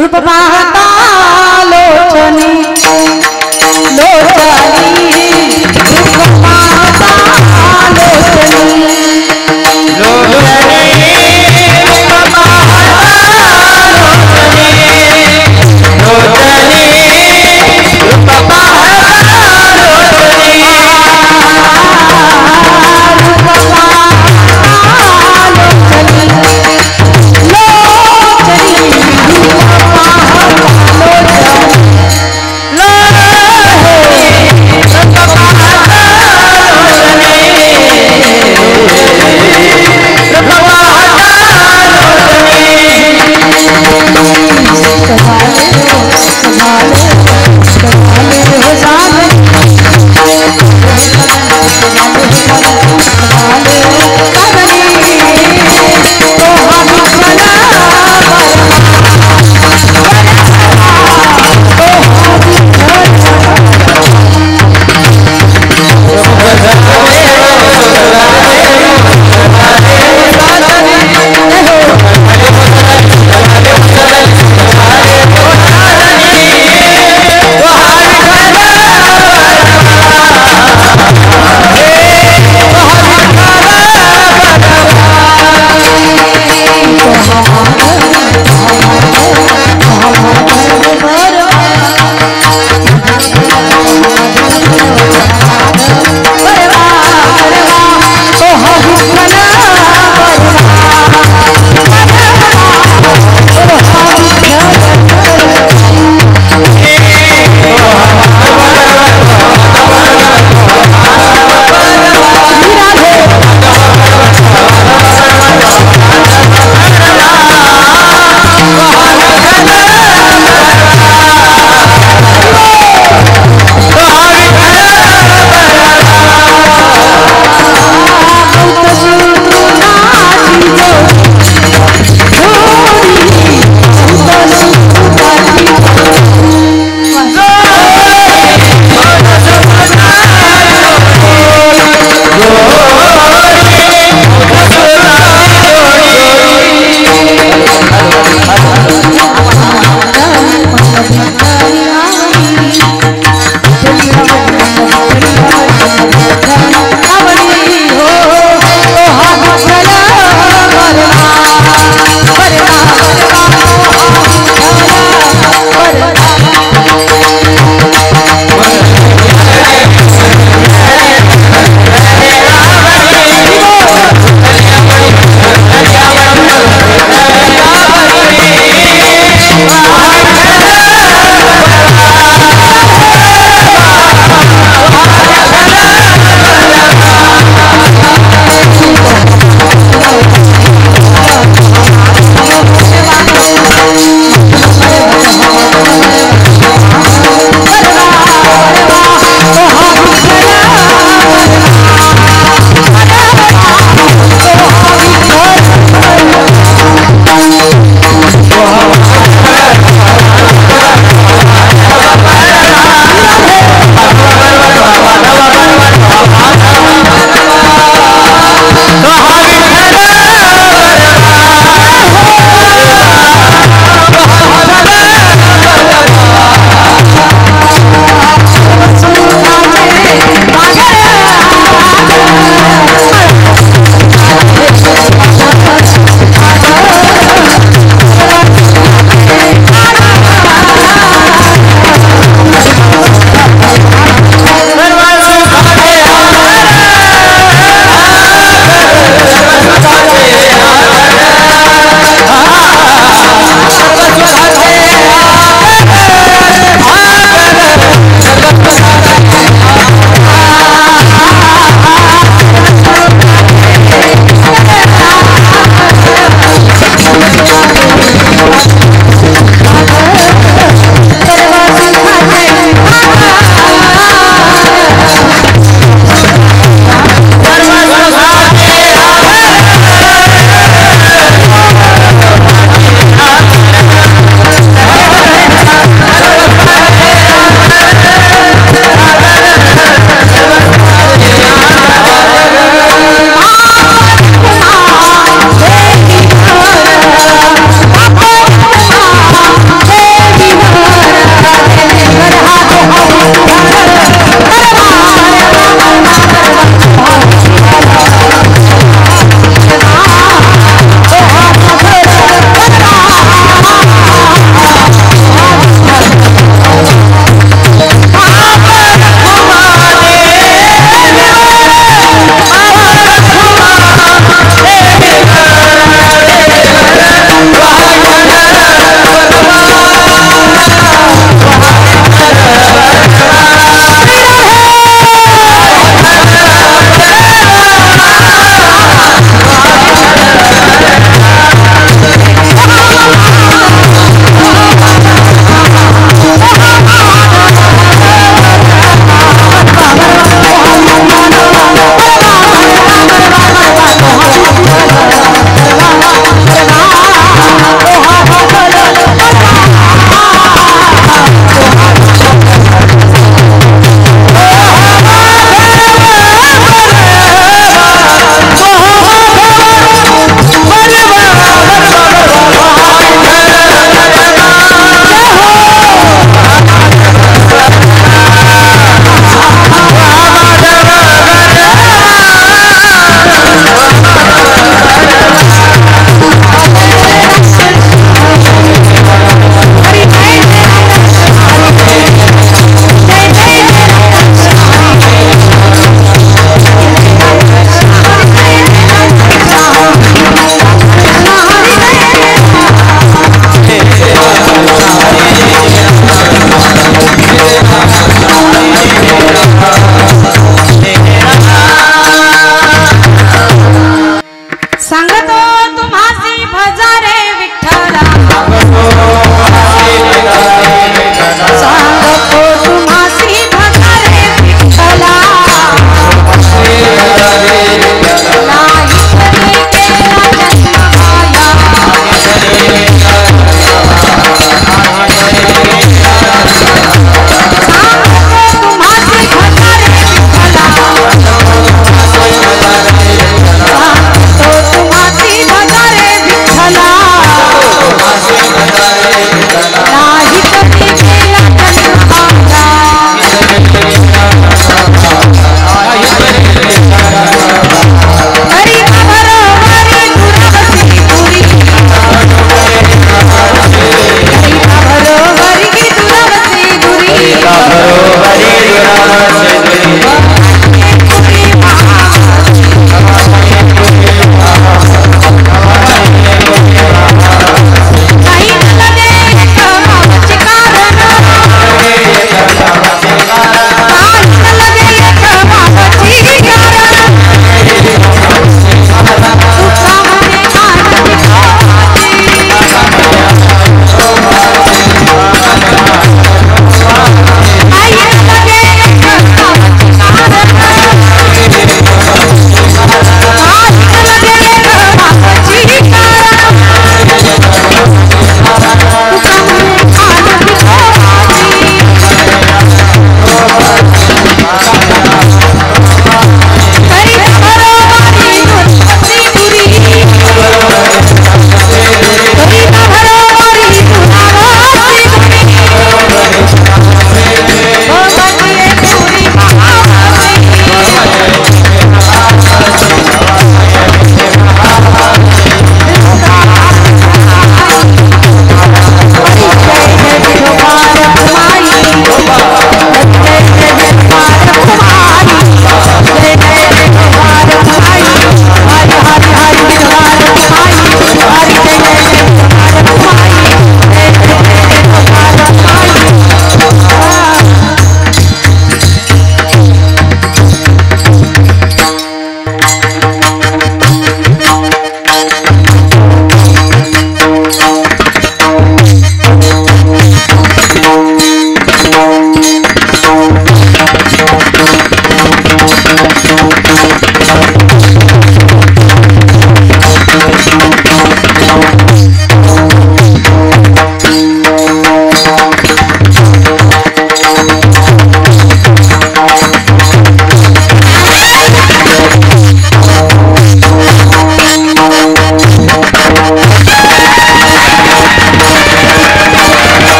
रूप पाहता लोचनी लोचनी रूप पाहता लोचनी लोचनी रूप पाहता लोचनी लोचनी रूप पाहता लोचनी रूप पाहता लोचनी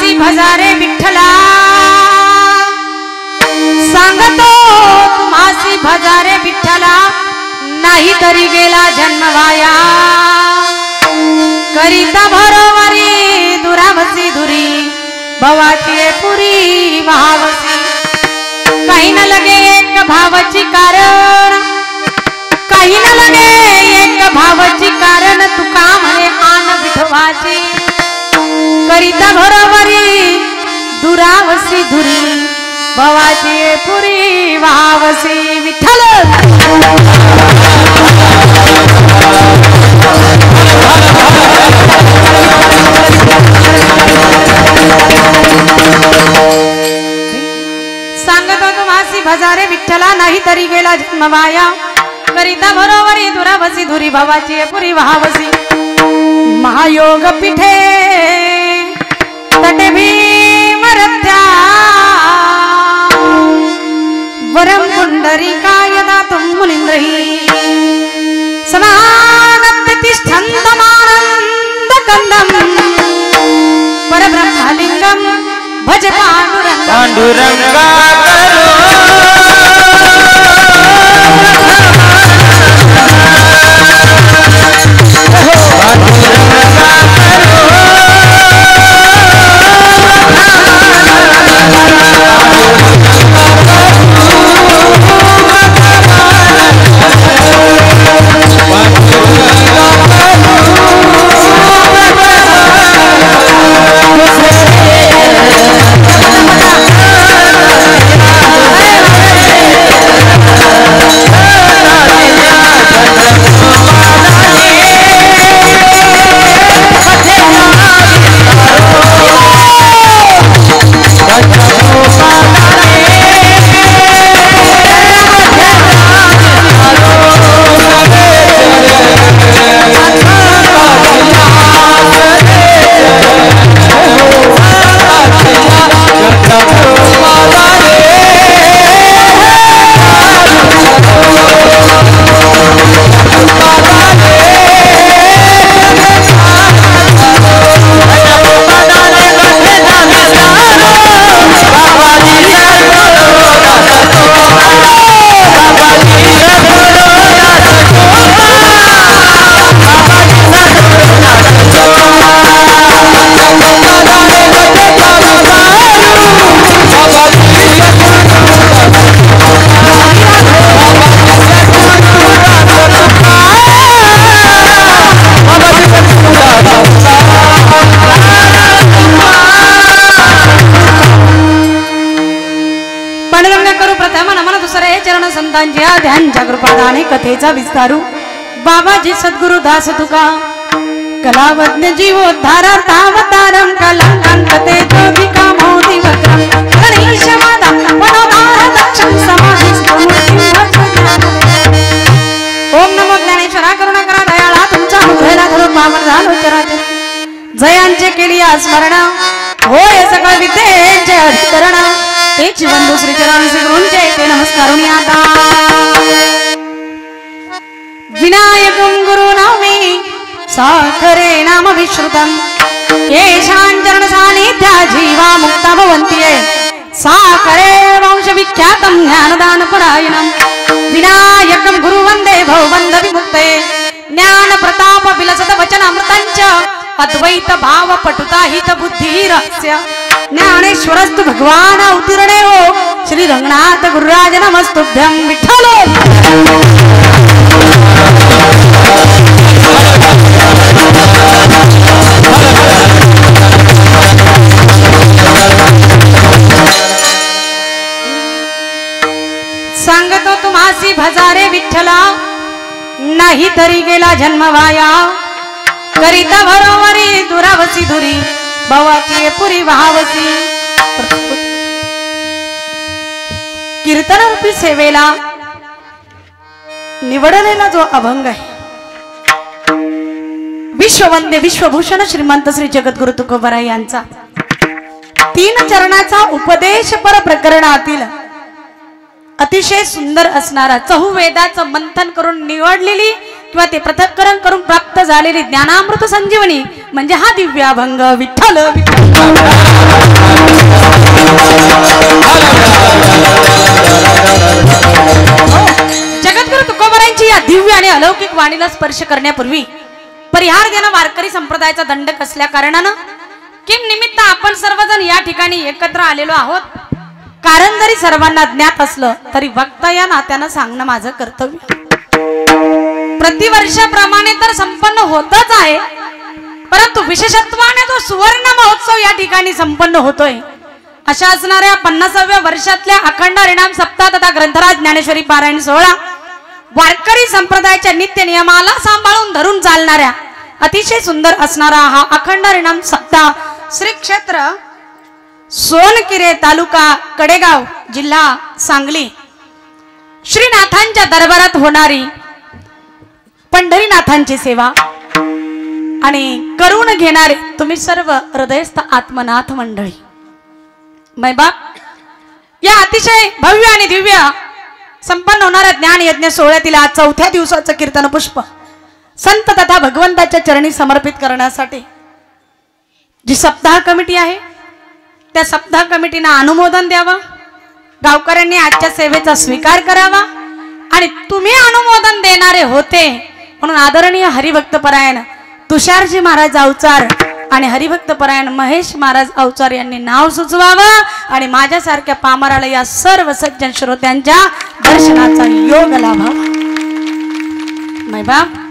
तुम्हासी भजारे विठ्ठला सांगतो तुम्हासी भजारे विठ्ठला नाही तरी गेला जन्मवाया करिता भरोवरी दुरावसी दुरी भवाची पुरी वावसी काही न लगे एक भावाची कारण काही न लगे एक भावाची कारण तुका म्हणे आन विठवाची करिता भरोवरी दुरावसी धुरी भवाची पुरी वावसी विठ्ठल सांगतो तुम्हासी भजारे विठ्ठला नाही तरी गेला जन्मवाया करिता भरोवरी दुरावसी धुरी भवाची पुरी वावसी महायोग पीठे तटे भीमरथ्या वरम पुंडरीकाय दातुं मुनीन्द्रैः समानत्तिष्ठन्तमानन्दकन्दं परब्रह्मलिङ्गं भज पाण्डुरङ्गा ध्यानच्या कृपादाने कथेचा विस्तारू बाबाजी सद्गुरु दास तुका कलावज्ञ जीवोद्धारार्थावतारं कलांकते ज्योतिका मोदी वक्रम गणेश माता मनोदार लक्षं समाधिस्थं ओम नमो ज्ञानेश्वरा करुणाकरा दयाळा तुमचा अनुग्रहाला धरून पावन झालो चराचर जयांचे केली स्मरण होय सकळ विद्येचे अधिकरण ते जीवन दुसरी चरण श्रीगुरूंचे ते नमस्कारुणी आता विनायकं गुरुनामी साखरे नाम विश्रुतं येषाञ्चरण सानिध्या जीवा मुक्ता भवन्ति साखरे वंश विख्यातं ज्ञानदान परायणं विनायकं गुरु वन्दे भवबन्ध विमुक्ते ज्ञान प्रताप विलसत वचनामृतञ्च अद्वैत भाव पटुता हित बुद्धि रहस्य ज्ञानेश्वरस्तु भगवान अवतीर्णे हो श्री रंगनाथ गुरुराज नमस्तुभ्यं विठ्ठल सांगतो तुम्हासी भजारे विठ्ठला नाही तरी गेला जन्मवाया करिता भरोवरी दुरावसी धुरी भवाची पुरी वावसी कीर्तन रूपी सेवेला निवडलेला जो अभंग आहे विश्ववंद्य विश्वभूषण श्रीमंत श्री जगद्गुरु तुकोबाराय यांचा 3 चरणाचा उपदेश पर प्रकरणातील अतिशय सुंदर असणारा चहुवेदाचं मंथन करून निवडलेली किंवा ते पृथक्करण करून प्राप्त झालेली ज्ञानामृत संजीवनी म्हणजे हा दिव्य अभंग विठ्ठल विठ्ठल जगद्गुरु तुकोबारायांची या दिव्य आणि अलौकिक वाणीला स्पर्श करण्यापूर्वी परिहार देणं वारकरी संप्रदायाचा दंडक असल्या कारणानं किम निमित्त आपण सर्वजण या ठिकाणी एकत्र आलेलो आहोत. कारण जरी सर्वांना ज्ञात असलं तरी वक्ता या नात्यानं सांगणं माझं कर्तव्य. प्रतिवर्षाप्रमाणे तर संपन्न होतच आहे, परंतु विशेषत्वाने तो सुवर्ण महोत्सव या ठिकाणी संपन्न होतोय. अशा असणाऱ्या 50व्या वर्षातल्या अखंड हरिनाम सप्ताह तथा ग्रंथराज ज्ञानेश्वरी पारायण सोहळा वारकरी संप्रदायाच्या नित्य नियमाला सांभाळून धरून चालणाऱ्या अतिशय सुंदर असणारा हा अखंड हरिनाम सप्ताह श्री क्षेत्र सोनकिरे तालुका कडेगाव जिल्हा सांगली श्रीनाथांच्या दरबारात होणारी पंढरीनाथांची सेवा आणि करून घेणारे तुम्ही सर्व हृदयस्थ आत्मनाथ मंडळी. मैबाप या अतिशय भव्य आणि दिव्य संपन्न होणाऱ्या ज्ञान यज्ञ सोहळ्यातील आज 4थ्या दिवसाचं कीर्तन पुष्प संत तथा भगवंताच्या चरणी समर्पित करण्यासाठी जी सप्ताह कमिटी आहे त्या सप्ताह कमिटीनं अनुमोदन द्यावं, गावकऱ्यांनी आजच्या सेवेचा स्वीकार करावा आणि तुम्ही अनुमोदन देणारे होते म्हणून आदरणीय हरिभक्तपरायण तुषारजी महाराज अवचार आणि हरिभक्तपरायण महेश महाराज अवचार यांनी नाव सुचवावं आणि माझ्यासारख्या पामराला या सर्व सज्जन श्रोत्यांच्या दर्शनाचा योग लाभावा. मैबाप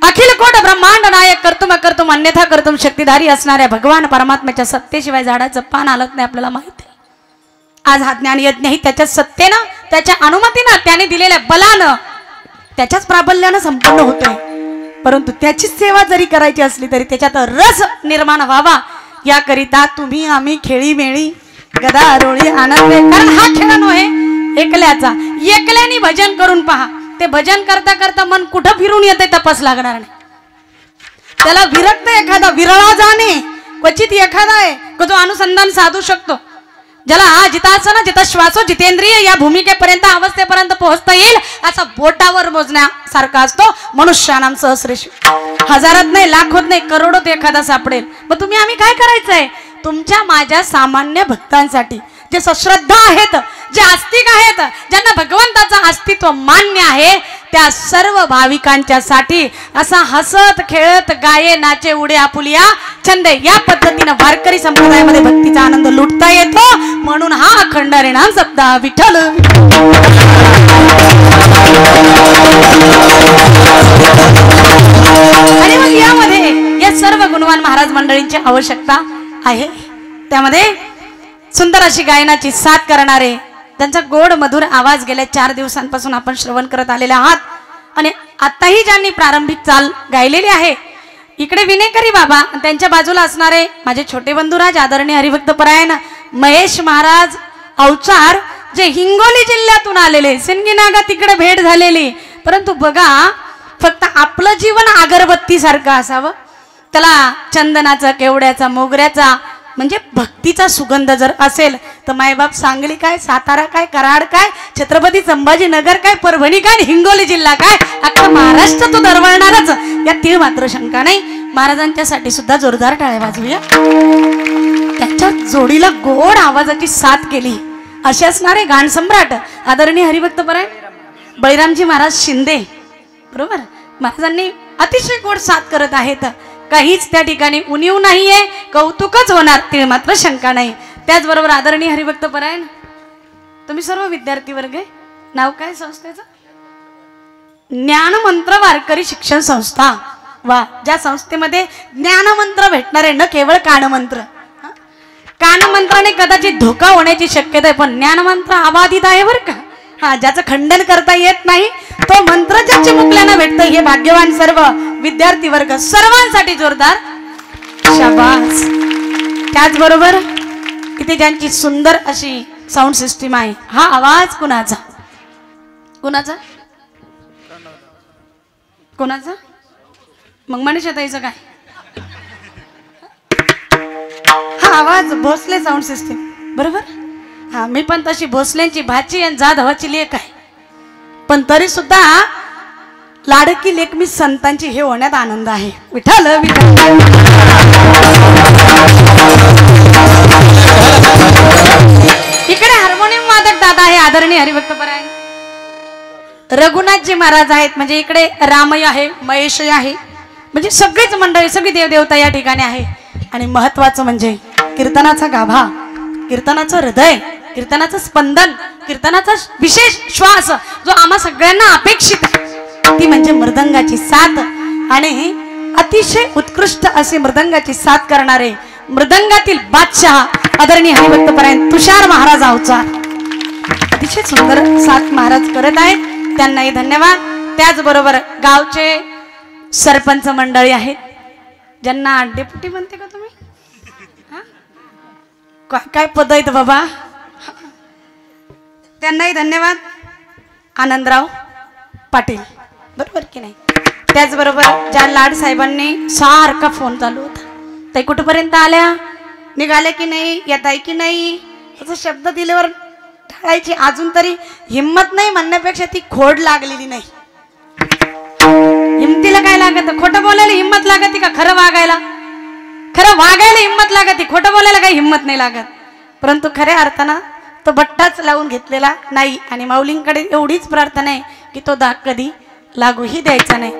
अखिल कोट ब्रह्मांड नायक कर्तुम अकर्तुम अन्यथा कर्तुम शक्तिधारी असणाऱ्या भगवान परमात्म्याच्या सत्तेशिवाय झाडाचं पान हलत नाही आपल्याला माहित आहे. आज हा ज्ञान यज्ञ ही त्याच्या सत्तेनं त्याच्या अनुमतीनं त्याने दिलेल्या बलानं त्याच्याच प्राबल्यानं संपन्न होतोय. परंतु त्याची सेवा जरी करायची असली तरी त्याच्यात रस निर्माण व्हावा याकरिता तुम्ही आम्ही खेळीमेळी गदा रोळी आनंद, कारण हा खेळ नव्हे एकल्याचा. एकल्याने भजन करून पहा, ते भजन करता करता मन कुठं फिरून येते तपास लागणार नाही. त्याला विरक्त एखादा विरळा जाणे क्वचित एखादा आहे जो अनुसंधान साधू शकतो, ज्याला हा जितासन जितश्वासो जितेंद्रिय या भूमिकेपर्यंत अवस्थेपर्यंत पोहोचता येईल असा बोटावर मोजण्यासारखा असतो. मनुष्यानाम सहस्रेश, हजारात नाही लाखोत नाही करोडोत एखादा सापडेल. मग तुम्ही आम्ही काय करायचंय? तुमच्या माझ्या सामान्य भक्तांसाठी जे सश्रद्धा आहेत, जे आस्तिक आहेत, ज्यांना भगवंताचं अस्तित्व मान्य आहे त्या सर्व भाविकांच्या साठी असा हसत खेळत गाये नाचे उडे आपुलिया छंद या पद्धतीने वारकरी संप्रदायामध्ये भक्तीचा आनंद लुटता येतो. म्हणून हा अखंड हरिनाम सप्ताह विठ्ठल. आणि मग यामध्ये या सर्व गुणवान महाराज मंडळींची आवश्यकता आहे. त्यामध्ये सुंदर अशी गायनाची साथ करणारे, त्यांचा गोड मधुर आवाज गेल्या 4 दिवसांपासून आपण श्रवण करत आलेले आहात आणि आताही ज्यांनी प्रारंभिक चाल गायलेली आहे इकडे विनेकरी बाबा, त्यांच्या बाजूला असणारे माझे छोटे बंधुराज आदरणीय हरिभक्तपरायण महेश महाराज अवचार जे हिंगोली जिल्ह्यातून आलेले, सिंदगीनागा तिकडे भेट झालेली. परंतु बघा फक्त आपलं जीवन अगरबत्ती सारखं असावं, त्याला चंदनाचा केवड्याचा मोगऱ्याचा म्हणजे भक्तीचा सुगंध जर असेल तर मायबाप सांगली काय, सातारा काय, कराड काय, छत्रपती संभाजीनगर काय, परभणी काय, हिंगोली जिल्हा काय, अख्खा महाराष्ट्र तो दरवळणारच यात तीळ मात्र शंका नाही. महाराजांच्यासाठी सुद्धा जोरदार टाळ्या वाजवूया. त्याच्या जोडीला गोड आवाजाची साथ केली असे असणारे गान सम्राट आदरणीय हरिभक्तपरायण बळीरामजी महाराज शिंदे, बरोबर, महाराजांनी अतिशय गोड साथ करत आहेत. काहीच त्या ठिकाणी उणीव नाहीये, कौतुकच होणार तीळ मात्र शंका नाही. त्याचबरोबर आदरणीय हरिभक्तपरायण तुम्ही सर्व विद्यार्थी वर्ग आहे. नाव काय संस्थेचं? ज्ञानमंत्र वारकरी शिक्षण संस्था. वा, ज्या संस्थेमध्ये ज्ञानमंत्र भेटणार आहे, न केवळ कानमंत्र. कानमंत्राने कदाचित धोका होण्याची शक्यता आहे, पण ज्ञानमंत्र अबाधित आहे बरं का. हा, ज्याचं खंडन करता येत नाही तो मंत्र ज्या चिमुकल्यानं भेटतं हे भाग्यवान सर्व विद्यार्थी वर्ग, सर्वांसाठी जोरदार शाबास. त्याचबरोबर इथे ज्यांची सुंदर अशी साऊंड सिस्टीम आहे, हा आवाज कुणाचा? कुणाचा? कोणाचा? मग मनीषाताईचं काय? हा आवाज भोसले साऊंड सिस्टीम, बरोबर. हा, मी पण तशी भोसल्यांची भाची आणि जाधवाची लेक आहे, पण तरी सुद्धा लाडकी लेक मी संतांची हे होण्यात आनंद आहे. विठ्ठल विठ्ठल. इकडे हार्मोनियम वादक दादा आहे आदरणीय हरिभक्तपरायण. रघुनाथजी महाराज आहेत, म्हणजे इकडे रामय आहे, महेशय आहे, म्हणजे सगळीच मंडळी, सगळी देवदेवता या ठिकाणी आहे. आणि महत्वाचं म्हणजे कीर्तनाचा गाभा, कीर्तनाचं हृदय, कीर्तनाचं स्पंदन, कीर्तनाचा विशेष श्वास जो आम्हा सगळ्यांना अपेक्षित आहे ती म्हणजे मृदंगाची साथ. आणि अतिशय उत्कृष्ट अशी मृदंगाची साथ करणारे मृदंगातील बादशाह आदरणीय हरिभक्तपरायण तुषार महाराज अवचार अतिशय सुंदर साथ महाराज करत आहेत, त्यांनाही धन्यवाद. त्याचबरोबर गावचे सरपंच मंडळी आहेत ज्यांना डेप्युटी म्हणते का तुम्ही, काय काय पद आहेत बाबा, त्यांनाही धन्यवाद. आनंदराव पाटील, बरोबर की नाही. त्याचबरोबर ज्या लाड साहेबांनी सारखा फोन चालू होता, ते कुठपर्यंत आल्या, निघाल्या की नाही, येत आहे की नाही, त्याचा शब्द दिल्यावर टाळायची अजून तरी हिम्मत नाही म्हणण्यापेक्षा ती खोड लागलेली नाही. हिमतीला काय लागत, खोटं बोलायला हिम्मत लागते का, खरं वागायला, खरं वागायला हिम्मत लागते, खोटं बोलायला काही हिम्मत नाही लागत. परंतु खऱ्या अर्थानं तो बट्टाच लावून घेतलेला नाही. आणि माऊलींकडे एवढीच प्रार्थना आहे की तो दाग कधी लागूही द्यायचा नाही.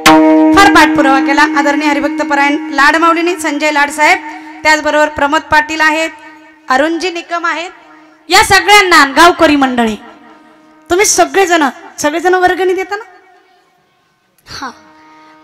फार पाठपुरावा केला आदरणीय हरिभक्तपरायण लाड माऊलींनी, संजय लाड साहेब, त्याचबरोबर प्रमोद पाटील आहेत, अरुणजी निकम आहेत, या सगळ्यांना गावकरी मंडळी तुम्ही सगळेजण वर्गणी देता ना, हा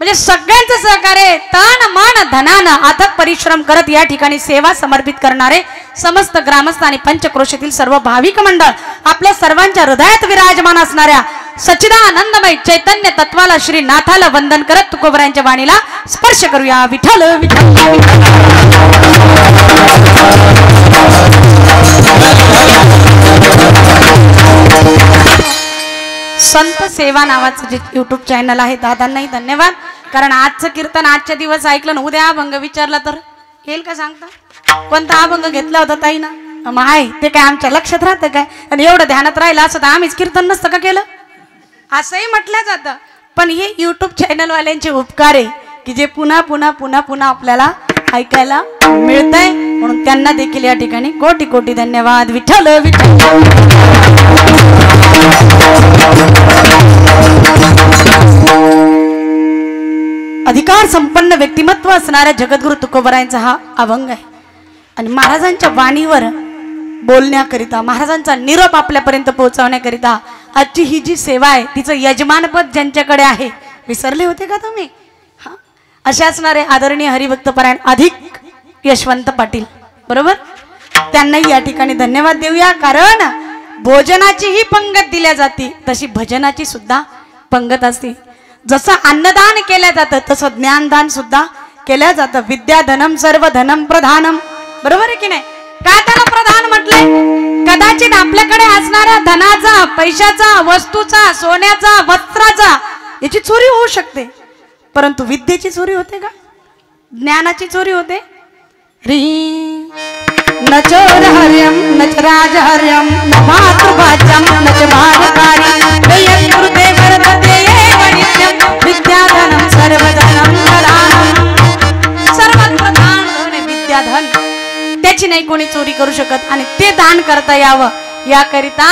म्हणजे सगळ्यांचं सहकार्य तन मन धनानं अथक परिश्रम करत या ठिकाणी सेवा समर्पित करणारे समस्त ग्रामस्थ आणि पंचक्रोशीतील सर्व भाविक मंडळ, आपल्या सर्वांच्या हृदयात विराजमान असणाऱ्या सच्चिदानंदमय चैतन्य तत्वाला श्री नाथाला वंदन करत तुकोबरायांच्या वाणीला स्पर्श करूया. विठ्ठल विठ्ठल. संत सेवा नावाचं जे यूट्यूब चॅनल आहे दादांनाही धन्यवाद. कारण आजचं कीर्तन आजच्या दिवस ऐकलं ना, उद्या अभंग विचारला तर येईल का सांगता, कोणता अभंग घेतला होता ताई ना, मग आहे ते काय आमच्या लक्षात राहतं काय, आणि एवढं ध्यानात राहिलं असं तर आम्हीच कीर्तन नसतं का केलं, असंही म्हटलं जातं. पण हे यूट्यूब चॅनलवाल्यांचे उपकार आहे की जे पुन्हा पुन्हा पुन्हा पुन्हा आपल्याला ऐकायला मिळतंय, म्हणून त्यांना देखील या ठिकाणी कोटी कोटी धन्यवाद. विठ्ठल विठ्ठल. अधिकार संपन्न व्यक्तिमत्व असणाऱ्या जगद्गुरु तुकोबरायांचा हा अभंग आहे. आणि महाराजांच्या वाणीवर बोलण्याकरिता, महाराजांचा निरोप आपल्यापर्यंत पोहोचवण्याकरिता आजची ही जी सेवा आहे तिचं यजमानपद ज्यांच्याकडे आहे, विसरले होते का तुम्ही, हा असे असणारे आदरणीय हरिभक्तपरायण अधिक यशवंत पाटील, बरोबर, त्यांनाही या ठिकाणी धन्यवाद देऊया. कारण भोजनाचीही पंगत दिल्या जाते तशी भजनाची सुद्धा पंगत असते. जसं अन्नदान केलं जातं तसं ज्ञानदान सुद्धा केलं जातं. विद्याधनम सर्व धनम प्रधानम, बरोबर आहे की नाही. काय त्याला प्रधान म्हटलंय, कदाचित आपल्याकडे असणाऱ्या धनाचा, पैशाचा, वस्तूचा, सोन्याचा, वस्त्राचा याची चोरी होऊ शकते, परंतु विद्येची चोरी होते का, ज्ञानाची चोरी होते. री न चोर हर्यम न च राज हर्यम न मातृभाज्यम न च भारकारी गुरुदेव विद्याधनम सर्वधनम प्रधानम. सर्वात प्रधान धन आहे विद्याधन, त्याची नाही कोणी चोरी करू शकत. आणि ते दान करता यावं याकरिता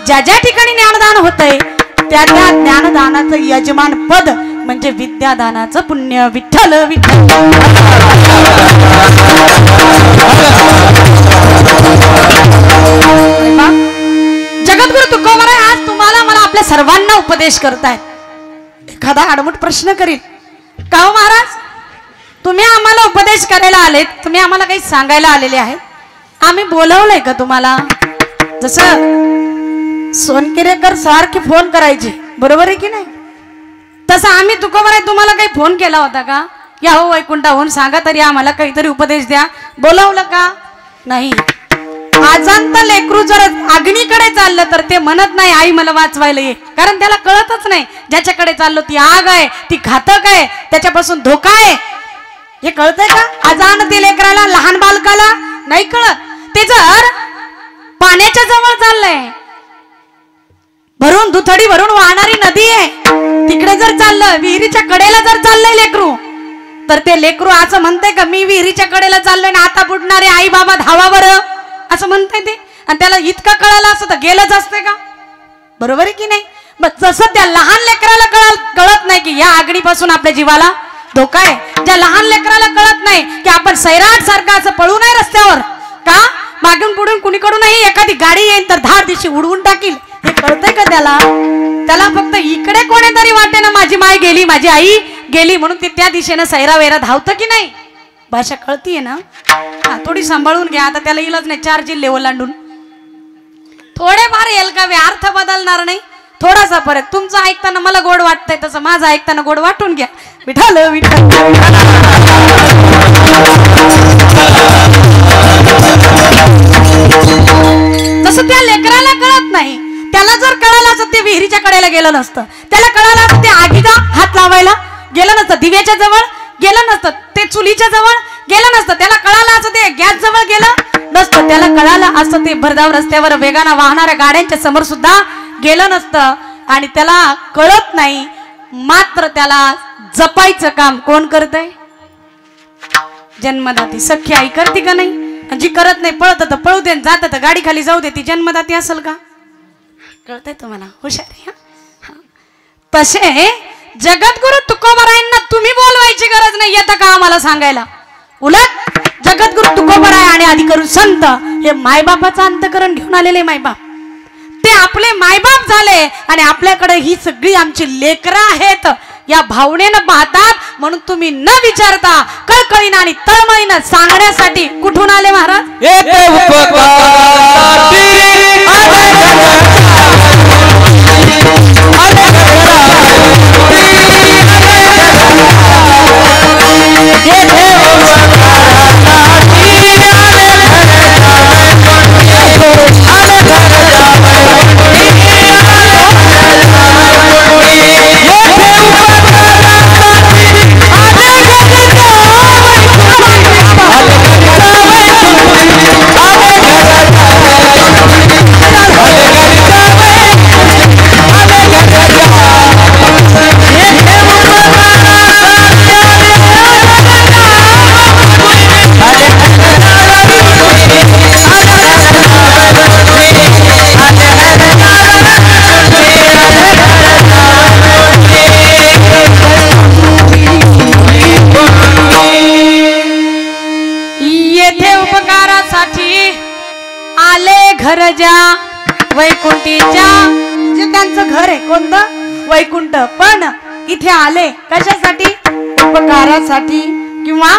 ज्या ज्या ठिकाणी ज्ञानदान होतंय त्या त्या ज्ञानदानाचं यजमान पद म्हणजे विद्यादानाचं पुण्य. विठ्ठल विठ्ठल. जगद्गुरु तुकोबराय आज तुम्हाला मला आपल्या सर्वांना उपदेश करतायत. एखादा आडमुठ प्रश्न करील, का हो महाराज तुम्ही आम्हाला उपदेश करायला आलेत, तुम्ही आम्हाला काही सांगायला आलेले आहेत, आम्ही बोलवलंय का तुम्हाला. जसं सोनकिरेकर सारखे फोन करायचे, बरोबर आहे की नाही, तसं आम्ही तुकोबराय तुम्हाला काही फोन केला होता का, या हो वैकुंठाहून सांगा तरी आम्हाला काहीतरी उपदेश द्या, बोलावलं का नाही. आजांत लेकरू जर अग्नीकडे चाललं तर ते म्हणत नाही आई मला वाचवायला ये, कारण त्याला कळतच नाही ज्याच्याकडे चाललो ती आग आहे, ती घातक आहे, त्याच्यापासून धोका आहे, हे कळतंय का. अजाण ते लेकराला, लहान बालकाला नाही कळत. ते जर पाण्याच्या जवळ चाललंय, भरून दुथडी भरून वाहणारी नदी आहे, तिकडे जर चाललं विहिरीच्या कडेला जर चाललंय लेकरू तर ते लेकरू असं म्हणतंय का मी विहिरीच्या कडेला चाललोय ना आता बुडणारे आई बाबा धावा बरं असं म्हणताय ते. आणि त्याला इतकं कळालं असं तर गेलंच असते का? बरोबर आहे की नाही? मग जसं त्या लहान लेकराला कळत नाही की या आगीपासून आपल्या जीवाला धोका आहे, ज्या लहान लेकराला कळत नाही की आपण सैराट सारखं असं पळू नये रस्त्यावर का मागून पुढून कुणीकडूनही एखादी गाडी येईल तर धाड दिशी उडवून टाकील, हे कळतंय का त्याला? त्याला फक्त इकडे कोणीतरी वाटे ना माझी माय गेली माझी आई गेली म्हणून ते त्या दिशेनं सैरा वेरा धावतं की नाही? भाषा कळतीये ना? थोडी सांभाळून घ्या. आता त्याला इलाज नाही 4 जिल्हे ओलांडून थोडेफार येईल का अर्थ बदलणार नाही, थोडासा फरक. तुमचं ऐकताना मला गोड वाटतंय तसं माझं ऐकताना गोड वाटून घ्या. विठ्ठल विठ्ठल जसं त्या लेकराला कळत नाही त्याला जर कळालं असं ते विहिरीच्या कडेला गेलं नसतं, त्याला कळालं असं ते आगीला हात लावायला गेलं नसतं, दिव्याच्या जवळ गेलं नसतं, ते चुलीच्या जवळ गेलं नसतं, त्याला कळालं असं ते गॅस जवळ गेलं नसतं, त्याला कळालं असं ते भरधाव रस्त्यावर वेगानं वाहणाऱ्या गाड्यांच्या समोर सुद्धा गेलं नसतं. आणि त्याला कळत नाही मात्र त्याला जपायचं काम कोण करतंय? जन्मदाती सख्खी आई करते का नाही? जी करत नाही पळत तर पळू दे जात तर गाडी खाली जाऊ दे ती जन्मदाती असेल का? कळतंय तुम्हाला? हुशार आहे. तसे जगद्गुरु तुकोबरायांना तुम्ही बोलवायची गरज नाही येतं का आम्हाला सांगायला? उलट जगद्गुरु तुकोबराय आणि अधिकरून संत हे मायबापाचं अंतकरण घेऊन आलेले मायबाप, ते आपले मायबाप झाले आणि आपल्याकडे ही सगळी आमची लेकरं आहेत या भावनेनं पाहतात. म्हणून तुम्ही न विचारता कळकळीनं आणि तळमळीनं सांगण्यासाठी कुठून आले महाराज? वैकुंठीच्या जे त्यांचं घर आहे कोणतं? वैकुंठ. पण इथे आले कशासाठी? उपकारासाठी किंवा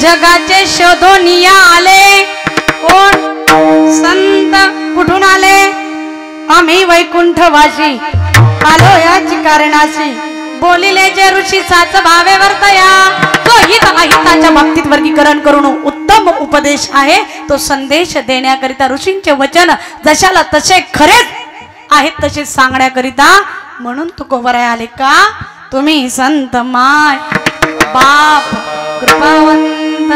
जगाचे शोधोनिया आले. कोण? संत. कुठून आले? आम्ही वैकुंठवासी आलो याची कारणाशी बोलिले जे ऋषी साच भावे वर्तया. तो हित अहिताच्या बाबतीत वर्गीकरण करून उत्तम उपदेश आहे. तो संदेश देण्याकरिता ऋषींचे वचन जशाला तसे खरेच आहेत तसे सांगण्याकरिता म्हणून तुकोबराय आले का? तुम्ही संत माय बाप कृपावंत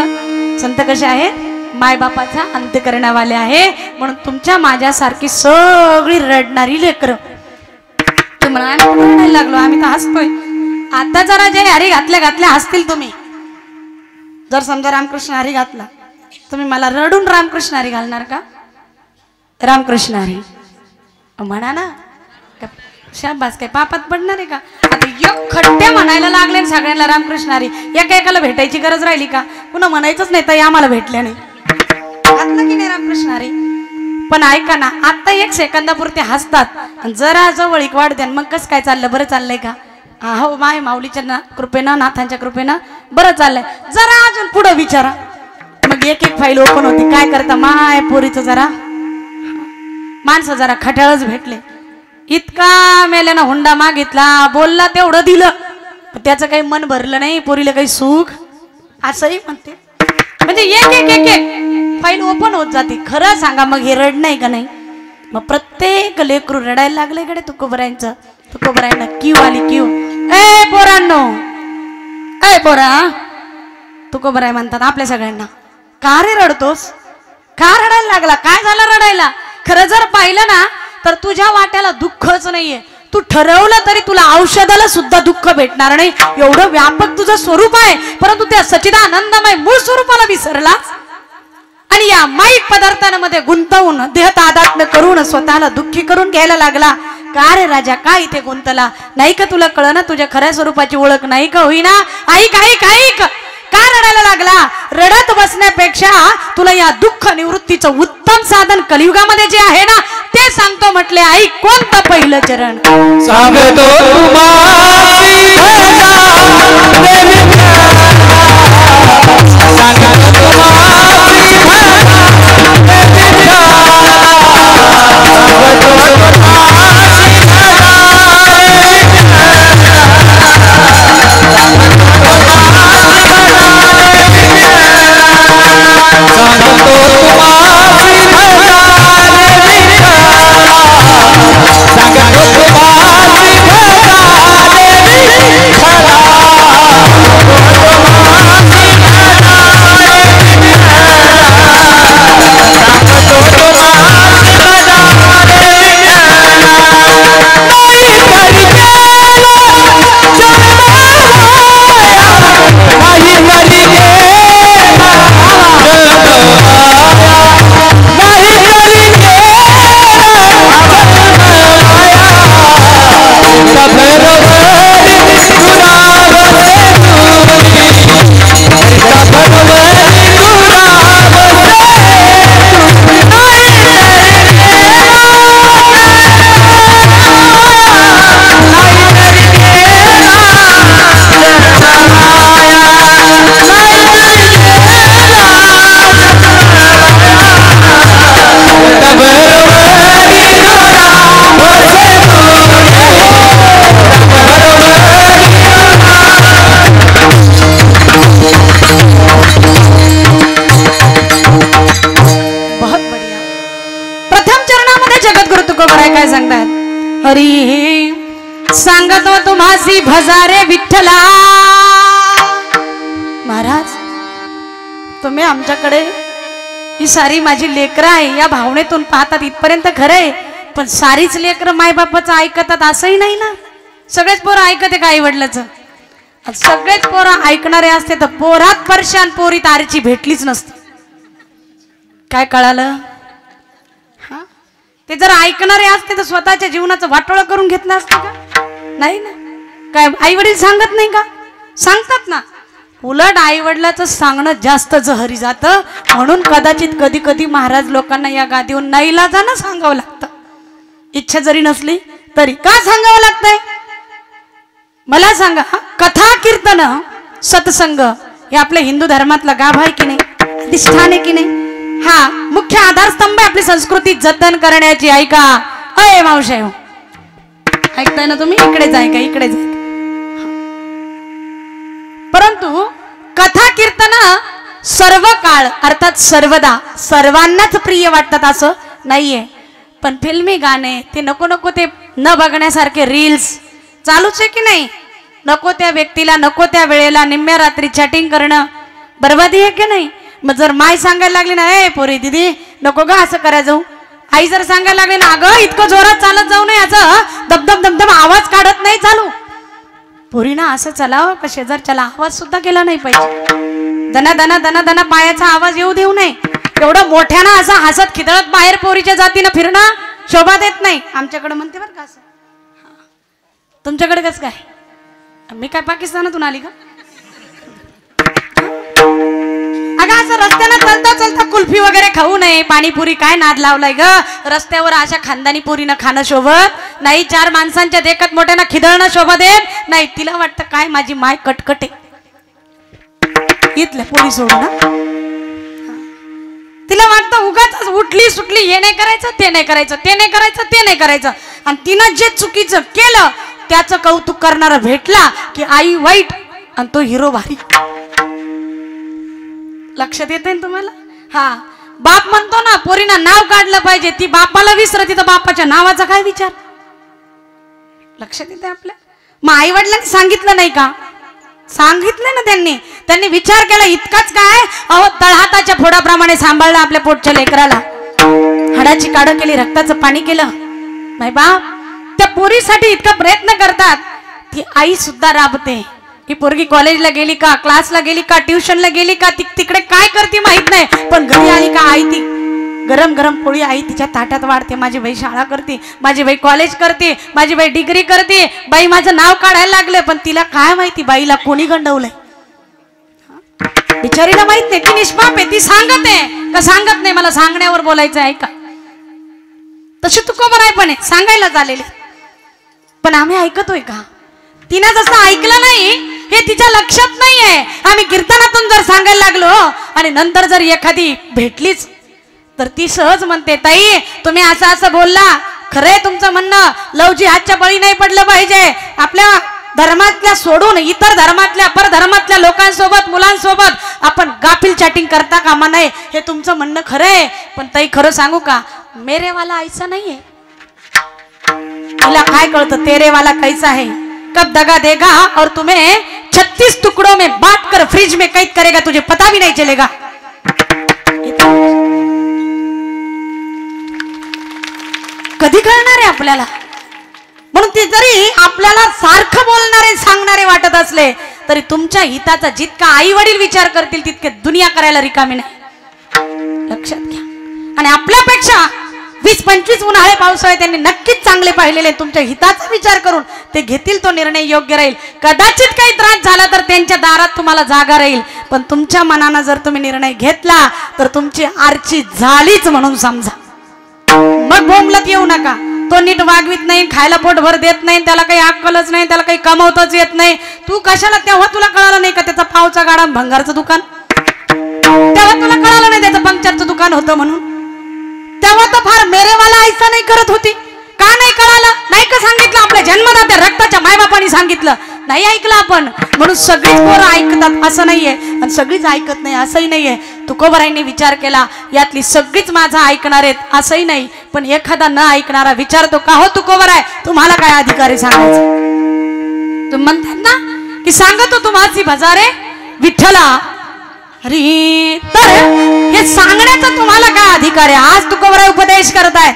संत कसे आहेत? माय बापाचा अंतकरणावाले आहे. म्हणून तुमच्या माझ्यासारखी सगळी रडणारी लेकरं तुम्हाला आम्ही रडायला लागलो आम्ही तर हसतोय. आता जरा जे हरी घातल्या हसतील तुम्ही. जर समजा रामकृष्ण हरी घातला तुम्ही मला रडून रामकृष्ण हरी घालणार का? रामकृष्ण हरी म्हणा ना. शाबास काय पापात पडणार आहे का? आता एक खट्ट्या म्हणायला लागले सगळ्यांना रामकृष्ण हरी. एकाला भेटायची गरज राहिली का? पुन्हा म्हणायचंच नाही तर आम्हाला भेटल्या नाही. घातलं की नाही रामकृष्ण हरी? पण ऐका ना आता 1 सेकंदापुरते हसतात जरा जवळीक वाढते मग कसं काय चाललं? बरं चाललंय का? हो माय माऊलीच्या कृपेनं नाथांच्या कृपेनं बरं चाललंय. जरा अजून पुढं विचारा. मग एक एक फाईल ओपन होती. काय करता माय पोरीचं जरा माणसं जरा खटाळच भेटले. इतका मेल्यानं हुंडा मागितला, बोलला तेवढं दिलं, त्याचं काही मन भरलं नाही, पोरीला काही सुख असंही म्हणते. म्हणजे एक एक एक एक फाईल ओपन होत जाते. खरं सांगा मग हे रड नाही का नाही? मग प्रत्येक लेकरू रडायला लागले कडे तुकोबरायांचं. तुकोबरायांना क्यू आली क्यू. ए पोरांनो, ए पोरा, तुकोबराय म्हणतात आपल्या सगळ्यांना, का रे रडतोस? का रडायला लागला? काय झालं रडायला? खरं जर पाहिलं ना तर तुझ्या वाट्याला दुःखच नाहीये. तू ठरवलं तरी तुला औषधाला सुद्धा दुःख भेटणार नाही, एवढं व्यापक तुझं स्वरूप आहे. परंतु त्या सच्चिदानंदमय मूळ स्वरूपाला विसरलास आणि या माईक पदार्थांमध्ये गुंतवून देह तादात्म्य करून स्वतःला दुःखी करून घ्यायला लागला. का रे राजा, काय इथे गुंतला? नाही का तुला कळना तुझ्या खऱ्या स्वरूपाची ओळख नाही का होईना? ऐक ऐक ऐक, का रडायला लागला? रडत बसण्यापेक्षा तुला या दुःख निवृत्तीचं उत्तम साधन कलियुगामध्ये जे आहे ना ते सांगतो म्हटले. ऐक, कोणतं पहिलं चरण सांगतो काय सांगतात? हरी सांगतो तुम्हासी भजारे विठ्ठला. महाराज, तुम्ही आमच्याकडे ही सारी माझी लेकरं आहे या भावनेतून पाहतात इथपर्यंत खरंय, पण सारीच लेकरं मायबापाचं ऐकतात असंही नाही ना. सगळेच पोरं ऐकते का आई वडिलाचं? सगळेच पोरं ऐकणारे असते तर पोरात परशान पोरी तारीची भेटलीच नसती. काय कळालं? ते जर ऐकणारे असते तर स्वतःच्या जीवनाचं वाटोळं करून घेतलं असतं का? नाही ना. काय आई वडील सांगत नाही का? सांगतात ना. उलट आई वडिलाचं सांगणं जास्त जहरी जातं, म्हणून कदाचित कधी कधी महाराज लोकांना या गादीवर नाईलाजानं सांगावं लागतं. इच्छा जरी नसली तरी का सांगावं लागतंय? मला सांगा, कथा कीर्तन सत्संग हे आपल्या हिंदू धर्मातला गाभ आहे की नाही? अधिष्ठान आहे की नाही? हा मुख्य आधारस्तंभ आपली संस्कृती जतन करण्याची. ऐका अय मावशे, ऐकताय ना तुम्ही? इकडेच ऐका, इकडेच ऐका. परंतु कथा कीर्तन सर्व काळ अर्थात सर्वदा सर्वांनाच प्रिय वाटतात असं नाहीये. पण फिल्मी गाणे ते नको नको ते न बघण्यासारखे रील्स चालूच आहे की नाही? नको त्या व्यक्तीला नको त्या वेळेला निम्म्या रात्री चॅटिंग करणं बरबादी आहे की नाही? मग जर माय सांगायला लागली ना, ए पोरी दिदी नको ग असं करा जाऊ, आई जर सांगायला लागली ना, अगं इतकं जोरात चालत जाऊ नये, असं दमदम दमदम आवाज काढत नाही चालू, पोरीना असं चलावं का शेजारच्याला आवाज सुद्धा केला नाही पाहिजे. दना दना दना दना पायाचा आवाज येऊ देऊ नये. एवढं मोठ्यानं असं हसत खिदळत बाहेर पोरीच्या जातीनं फिरणं शोभा देत नाही. आमच्याकडे म्हणते बरं का असं. तुमच्याकडे कसं काय? मी काय पाकिस्तानातून आली का? अगं असं रस्त्यानं चलता चलता कुल्फी वगैरे खाऊ नये, पाणीपुरी काय नाद लावलाय ग? रस्त्यावर अशा खानदानी पुरीनं खाणं शोभत नाही 4 माणसांच्या देखत मोठ्यानं खिदळणं शोभा देत नाही. तिला वाटतं काय माझी माय कटकटे इथल्या पोरी सोडू ना. तिला वाटतं उगाच उठली सुटली हे नाही करायचं ते नाही करायचं ते नाही करायचं ते नाही करायचं. आणि तिनं जे चुकीचं केलं त्याचं कौतुक करणारा भेटला की आई वाईट आणि तो हिरो भारी. लक्षात येते ना तुम्हाला. हा बाप म्हणतो ना पोरीना नाव काढलं पाहिजे, ती बापाला विसरती तर बापाच्या नावाचा काय विचार. लक्षात येते आपल्या. मग आई वडिलांनी सांगितलं नाही का, सांगितलं ना त्यांनी विचार केला इतकाच काय, अहो तळहाताच्या फोडाप्रमाणे सांभाळलं आपल्या पोटच्या लेकराला, हाडाची काढं केली, रक्ताचं पाणी केलं. नाही बाप त्या पोरीसाठी इतका प्रयत्न करतात, ती आई सुद्धा राबते. ही पोरगी कॉलेजला गेली का, क्लासला गेली का, ट्युशनला गेली का, तिकडे काय करते माहित नाही, पण घरी आली का आई ती गरम गरम पोळी आई तिच्या ताटात वाढते. माझी बाई शाळा करते, माझी बाई कॉलेज करते, माझी बाई डिग्री करते, बाई माझं नाव काढायला लागले. पण तिला काय माहिती बाईला कोणी गंडवलंय, बिचारीला माहित नाही. ती निष्पाप आहे, ती सांगत आहे का सांगत नाही, मला सांगण्यावर बोलायचं आहे का. तशी तू खबर आहे पण सांगायला झालेले, पण आम्ही ऐकतोय का. तिनं जसं ऐकलं नाही हे तिच्या लक्षात नाहीये. आम्ही कीर्तनातून जर सांगायला लागलो आणि नंतर जर एखादी भेटलीच तर ती सहज म्हणते ताई तुम्ही असं असं बोलला, खरंय तुमचं म्हणणं, लवजी हातच्या बळी नाही पडलं पाहिजे. आपल्या धर्मातल्या सोडून इतर धर्मातल्या परधर्मातल्या लोकांसोबत मुलांसोबत आपण गाफील चॅटिंग करता कामा नये, हे तुमचं म्हणणं खरंय. पण ताई खरं सांगू का, मेरे वाला ऐसा नाहीये. तिला काय कळतं तेरे वाला कैसा है, कब दगा देगा और तुम्हें 36 टुकड़ों में बांट कर फ्रिज में कैद करेगा, तुझे पता भी नहीं चलेगा. कधी कळणार आहे आपल्याला. म्हणून ते जरी आपल्याला सारखं बोलणारे सांगणारे वाटत असले तरी तुमच्या हिताचा जितका आई वडील विचार करतील तितके दुनिया करायला रिकामी नाही. लक्षात घ्या. आणि आपल्यापेक्षा 20-25 उन्हाळे पावसाळे त्यांनी नक्कीच चांगले पाहिलेले, तुमच्या हिताचा विचार करून ते घेतील तो निर्णय योग्य राहील. कदाचित काही त्रास झाला तर त्यांच्या दारात तुम्हाला जागा राहील, पण तुमच्या मनानं जर तुम्ही निर्णय घेतला तर तुमची आरची झालीच म्हणून समजा. मग बोंबलत येऊ नका. तो नीट वागवीत नाही, खायला पोटभर देत नाही, त्याला काही अक्कलच नाही, त्याला काही कमवताच येत नाही. तू कशाला, तेव्हा तुला कळालं नाही का त्याचा पावचा गाडा भंगारचं दुकान, तेव्हा तुला कळालं नाही त्याचं पंक्चरचं दुकान होतं म्हणून. तेव्हा तर फार मेरेवाला ऐसा नाही करत होती. का नाही कळालं, नाही का सांगितलं, आपल्या जन्मदात्या रक्ताच्या मायबापाने सांगितलं, नाही ऐकलं आपण. म्हणून सगळीच पोरं ऐकतात असं नाहीये आणि सगळीच ऐकत नाही असंही नाहीये. तुकोबारायांनी विचार केला यातली सगळीच माझा ऐकणार आहेत असंही नाही, पण एखादा न ऐकणारा विचारतो का हो तुकोबाराय तुम्हाला काय अधिकार आहे सांगायचं. तुम्ही म्हणतात ना की सांगतो तुम्हाची भजारे विठ्ठला, अरे तर हे सांगण्याचा तुम्हाला काय अधिकार आहे. आज तुकोबाराय उपदेश करताय,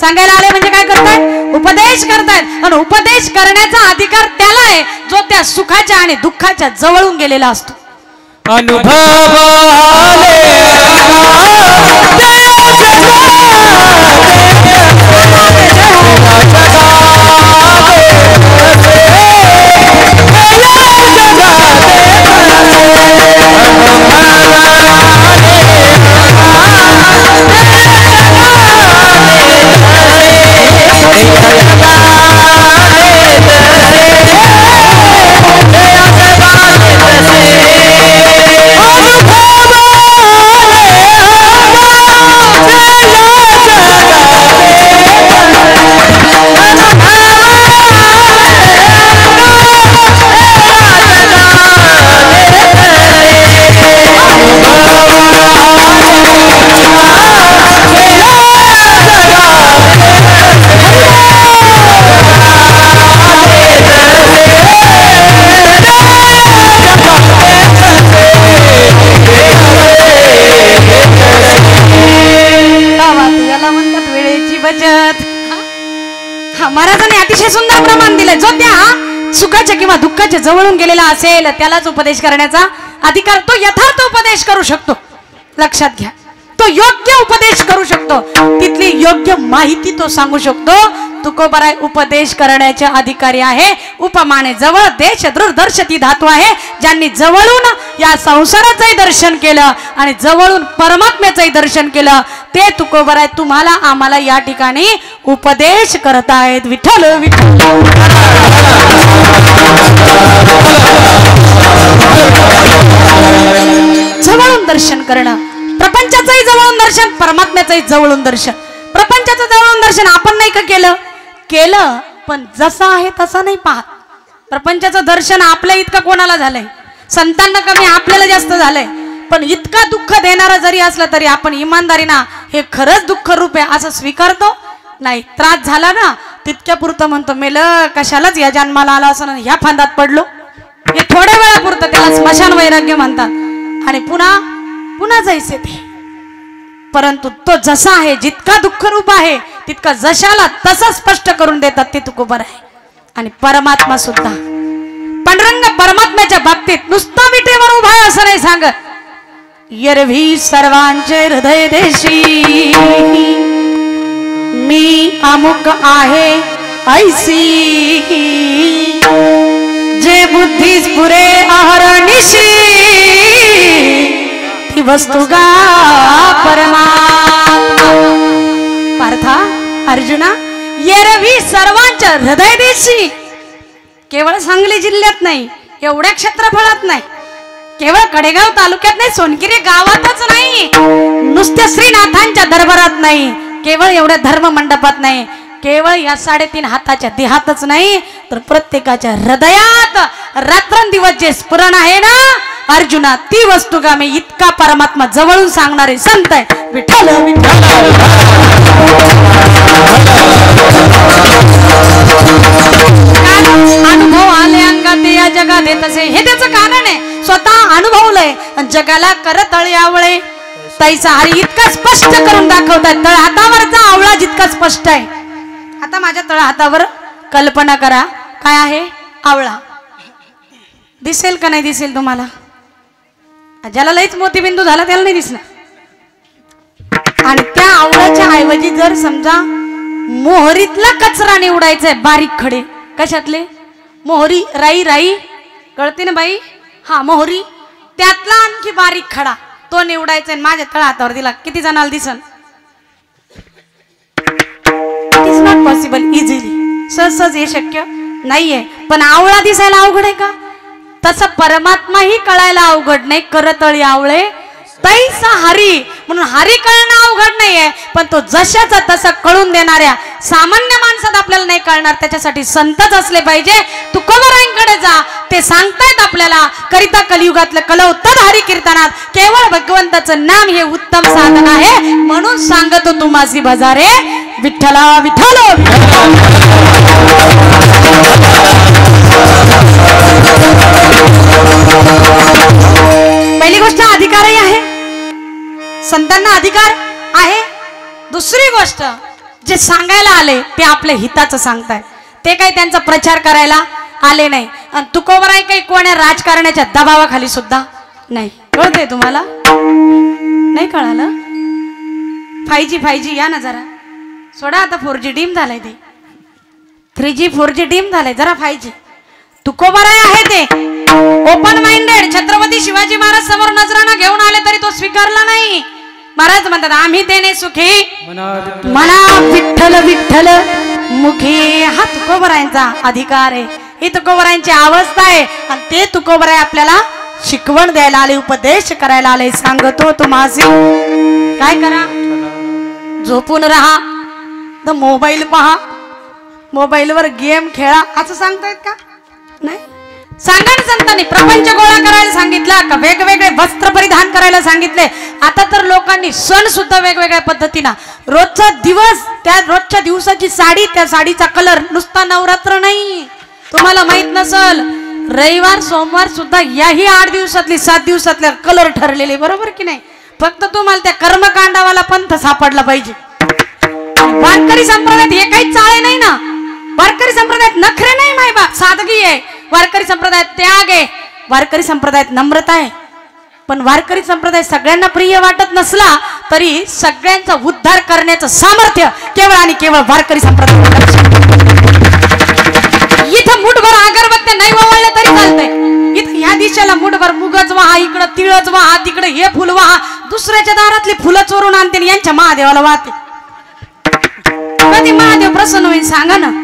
सांगायला आले म्हणजे काय करताय, उपदेश करतायत. आणि उपदेश करण्याचा अधिकार त्याला आहे जो त्या सुखाच्या आणि दुःखाच्या जवळून गेलेला असतो. महाराजांनी अतिशय सुंदर प्रमाण दिले. जो त्या सुखाच्या किंवा दुःखाच्या जवळून गेलेला असेल त्यालाच उपदेश करण्याचा अधिकार, तो यथार्थ उपदेश करू शकतो. लक्षात घ्या, तो योग्य उपदेश करू शकतो, तिथली योग्य माहिती तो सांगू शकतो. तुकोबाराय उपदेश करण्याचे अधिकारी आहे. उपमाने जवळ देश दूरदर्शती धातू आहे. ज्यांनी जवळून या संसाराचंही दर्शन केलं आणि जवळून परमात्म्याचंही दर्शन केलं ते तुकोबाराय तुम्हाला आम्हाला या ठिकाणी उपदेश करतायत. विठ्ठल विठ्ठल. जवळून दर्शन करणं, प्रपंचाचंही जवळून दर्शन, परमात्म्याचंही जवळून दर्शन. प्रपंचाचं जवळून दर्शन आपण नाही का केलं पण जसं आहे तसं नाही पाहत. प्रपंचाचं दर्शन आपल्या इतकं कोणाला झालंय? संतांना कमी, आपल्याला जास्त झालंय. पण इतका दुःख देणारा जरी असलं तरी आपण इमानदारीना हे खरंच दुःख रूप आहे असं स्वीकारतो नाही. त्रास झाला ना तितक्या पुरतं म्हणतो मेल कशालाच या जन्माला आला असं ह्या फांदात पडलो. हे थोड्या वेळापुरतं, त्याला स्मशान वैराग्य म्हणतात. आणि पुन्हा जायचे ते. परंतु तो जसा आहे, जितका दुःख रूप आहे तितका जशाला तसा स्पष्ट करून देतात ते तुकोबाराय. आणि परमात्मा सुद्धा पांडुरंग परमात्म्याच्या बाबतीत नुसता विटेवर उभा आहे असं नाही सांगत. एरवी सर्वांचे हृदय देशी मी अमुक आहे ऐसी जे बुद्धीस पुरे अहरनिशी ती वस्तुगा परमात्मा. पार्था अर्जुना, एरवी सर्वांच्या हृदय देशी, केवळ सांगली जिल्ह्यात नाही, एवढ्या क्षेत्रफळात नाही, केवळ कडेगाव तालुक्यात नाही, सोनकिरी गावातच नाही, नुसत्या श्रीनाथांच्या दरबारात नाही, केवळ एवढ्या धर्म मंडपात नाही, केवळ या 3.5 हाताच्या देहातच नाही तर प्रत्येकाच्या हृदयात रात्रंदिवस जे स्फुरण आहे ना अर्जुना, ती वस्तुगा मी इतका परमात्मा जवळून सांगणारे संत आहे. विठ्ठल विठ्ठल. अनुभव आले अंगात या जगात येत असे, हे त्याचं कारण आहे. स्वतः अनुभवलंय आणि जगाला करत आवळे तैसा हरी इतका स्पष्ट करून दाखवतात. तळ हातावरचा आवळा जितका स्पष्ट आहे. आता माझ्या तळ हातावर कल्पना करा काय आहे? आवळा. दिसेल का नाही दिसेल तुम्हाला? ज्याला लईच मोतीबिंदू झाला त्याला नाही दिसणार. आणि त्या आवळ्याच्या ऐवजी जर समजा मोहरीतला कचरा निवडायचा आहे, बारीक खडे, कशातले? मोहरी, राई कळते ना बाई? हा मोहरी, त्यातला आणखी बारीक खडा तो निवडायचा आहे. माझ्या तळ हातावर दिला किती जणाला दिसल? It is not possible easily. सहज हे शक्य नाहीये. पण आवळा दिसायला अवघड आहे का? तसं परमात्माही कळायला अवघड नाही. करतळी आवळे तैसा हरी, म्हणून हरी कळणं अवघड नाहीये. पण तो जशाचा तसा कळून देणाऱ्या सामान्य माणसात आपल्याला नाही कळणार. त्याच्यासाठी संतच असले पाहिजे. तुकोबारायांकडे जा, ते सांगतायत आपल्याला करिता कलियुगातलं कलौतद हरी कीर्तनात केवळ भगवंताचं नाम हे उत्तम साधन आहे. म्हणून सांगतो तू माझी बजारे विठ्ठला विठ्ठल. पहिली गोष्ट अधिकारही आहे, संतांना अधिकार आहे. दुसरी गोष्ट जे सांगायला आले ते आपल्या हिताचं सांगताय. ते काही त्यांचा प्रचार करायला आले नाही. आणि तुकोबाराय काही कोण्या राजकारणाच्या दबावाखाली सुद्धा नाही. कळतंय तुम्हाला? नाही कळालं? 5G या ना जरा सोडा. आता 4G डीम झालंय, ते 3G 4G डीम झालंय, जरा 5G. तुकोबाराय आहे ते ओपन माइंडेड. छत्रपती शिवाजी महाराज समोर नजराना घेऊन आले तरी तो स्वीकारला नाही. महाराज म्हणतात आम्ही तेने सुखी म्हणा विठ्ठल विठ्ठल मुखी. हा तुकोबारायांचा अधिकार आहे, ही तुकोबारायांची अवस्था आहे. आणि ते तुकोबाराय आपल्याला शिकवण द्यायला आले, उपदेश करायला आले. सांगतो तुम्हासी काय करा? झोपून राहा, तर मोबाईल पहा, मोबाईलवर गेम खेळा असं सांगतायत का? नाही. सांगा ना संतांनी प्रपंच गोळा करायला सांगितला का? वेगवेगळे वस्त्र परिधान करायला सांगितले. आता तर लोकांनी सण सुद्धा वेगवेगळ्या पद्धतीनं, रोजचा दिवस त्या रोजच्या दिवसाची साडी, त्या साडीचा कलर नुसता नवरात्र नाही. तुम्हाला माहित नसल, रविवार सोमवार सुद्धा याही 8 दिवसातली 7 दिवसातल्या कलर ठरलेले, बरोबर की नाही? फक्त तुम्हाला त्या कर्मकांडावाला पंथ सापडला पाहिजे. वारकरी संप्रदायात हे काही चाळे नाही ना. वारकरी संप्रदायात नखरे नाही मायबा, सादगी आहे. वारकरी संप्रदायात त्याग आहे. वारकरी संप्रदायात नम्रता आहे. पण वारकरी संप्रदाय सगळ्यांना प्रिय वाटत नसला तरी सगळ्यांचा उद्धार करण्याचं सामर्थ्य केवळ आणि केवळ वारकरी संप्रदाय. इथं मुठभर अगरबत्त्या नाही वावळल्या तरी चालतंय. इथं ह्या दिशेला मुठभर मुगच वाहा, इकडं तिळच वाहा, तिकडे हे फुल वाहा, दुसऱ्याच्या दारातली फुलं चोरून आणते यांच्या महादेवाला वाहते. कधी महादेव प्रसन्न होईल सांगा ना.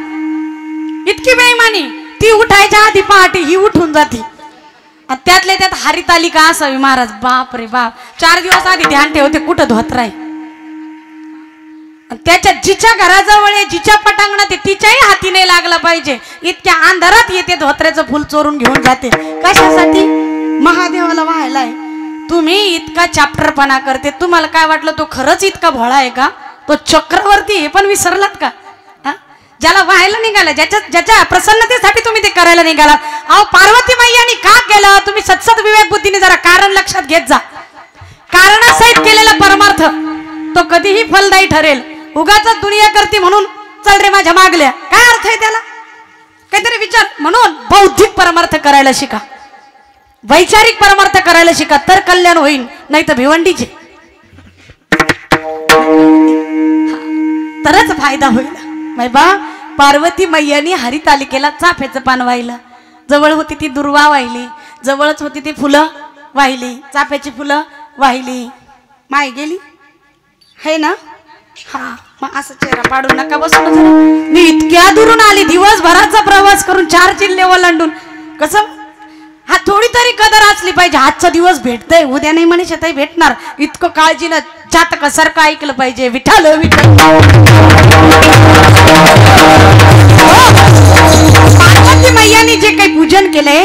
इतकी बेईमानी. ती उठायच्या आधी पहाटे ही उठून जाते. त्यातल्या त्यात हरितालिका असावी महाराज. बाप रे बाप. 4 दिवस आधी ध्यान ठेवते कुठं धोत्राय. त्याच्या जिच्या घराजवळ आहे, जिच्या पटांगणात आहे, तिच्याही हाती नाही लागला पाहिजे इतक्या अंधारात येते धोत्र्याचं फुल चोरून घेऊन जाते. कशासाठी? महादेवाला व्हायलाय. तुम्ही इतका चॅप्टरपणा करते. तुम्हाला काय वाटलं तो खरंच इतका भोळा आहे का? तो चक्रवर्ती हे पण विसरलात का? ज्याला व्हायला निघाला, ज्याच्या प्रसन्नतेसाठी तुम्ही ते करायला निघालात. अहो पार्वती मैयानी का केलं? तुम्ही सत्सद विवेक बुद्धीने जरा कारण लक्षात घेत जा. कारणासहित केलेला परमार्थ तो कधीही फलदायी ठरेल. उगाच दुनिया करती म्हणून चल रे माझ्या मागल्या, काय अर्थ आहे त्याला? काहीतरी विचार. म्हणून बौद्धिक परमार्थ करायला शिका, वैचारिक परमार्थ करायला शिका, तर कल्याण होईल. नाही तर भिवंडीचे तरच फायदा होईल. बा पार्वती मैयानी हरितालिकेला चाफ्याचं पान वाहिलं. जवळ होती ती दुर्वा वाहिली, जवळच होती ती फुलं वाहिली, चाफ्याची फुलं वाहिली. माय गेली है ना. हा मग असं चेहरा पाडू नका, बसून जरा. मी इतक्या दुरून आली दिवसभराचा प्रवास करून 4 जिल्हे ओलांडून. कसं हा थोडी तरी कदर असली पाहिजे. आजचा दिवस भेटतंय, उद्या नाही म्हणे शेताही भेटणार. इतकं काळजीनं चातकासारखं ऐकलं पाहिजे. विठ्ठल विठ्ठल. पार्वती मैयानी जे काही पूजन केले,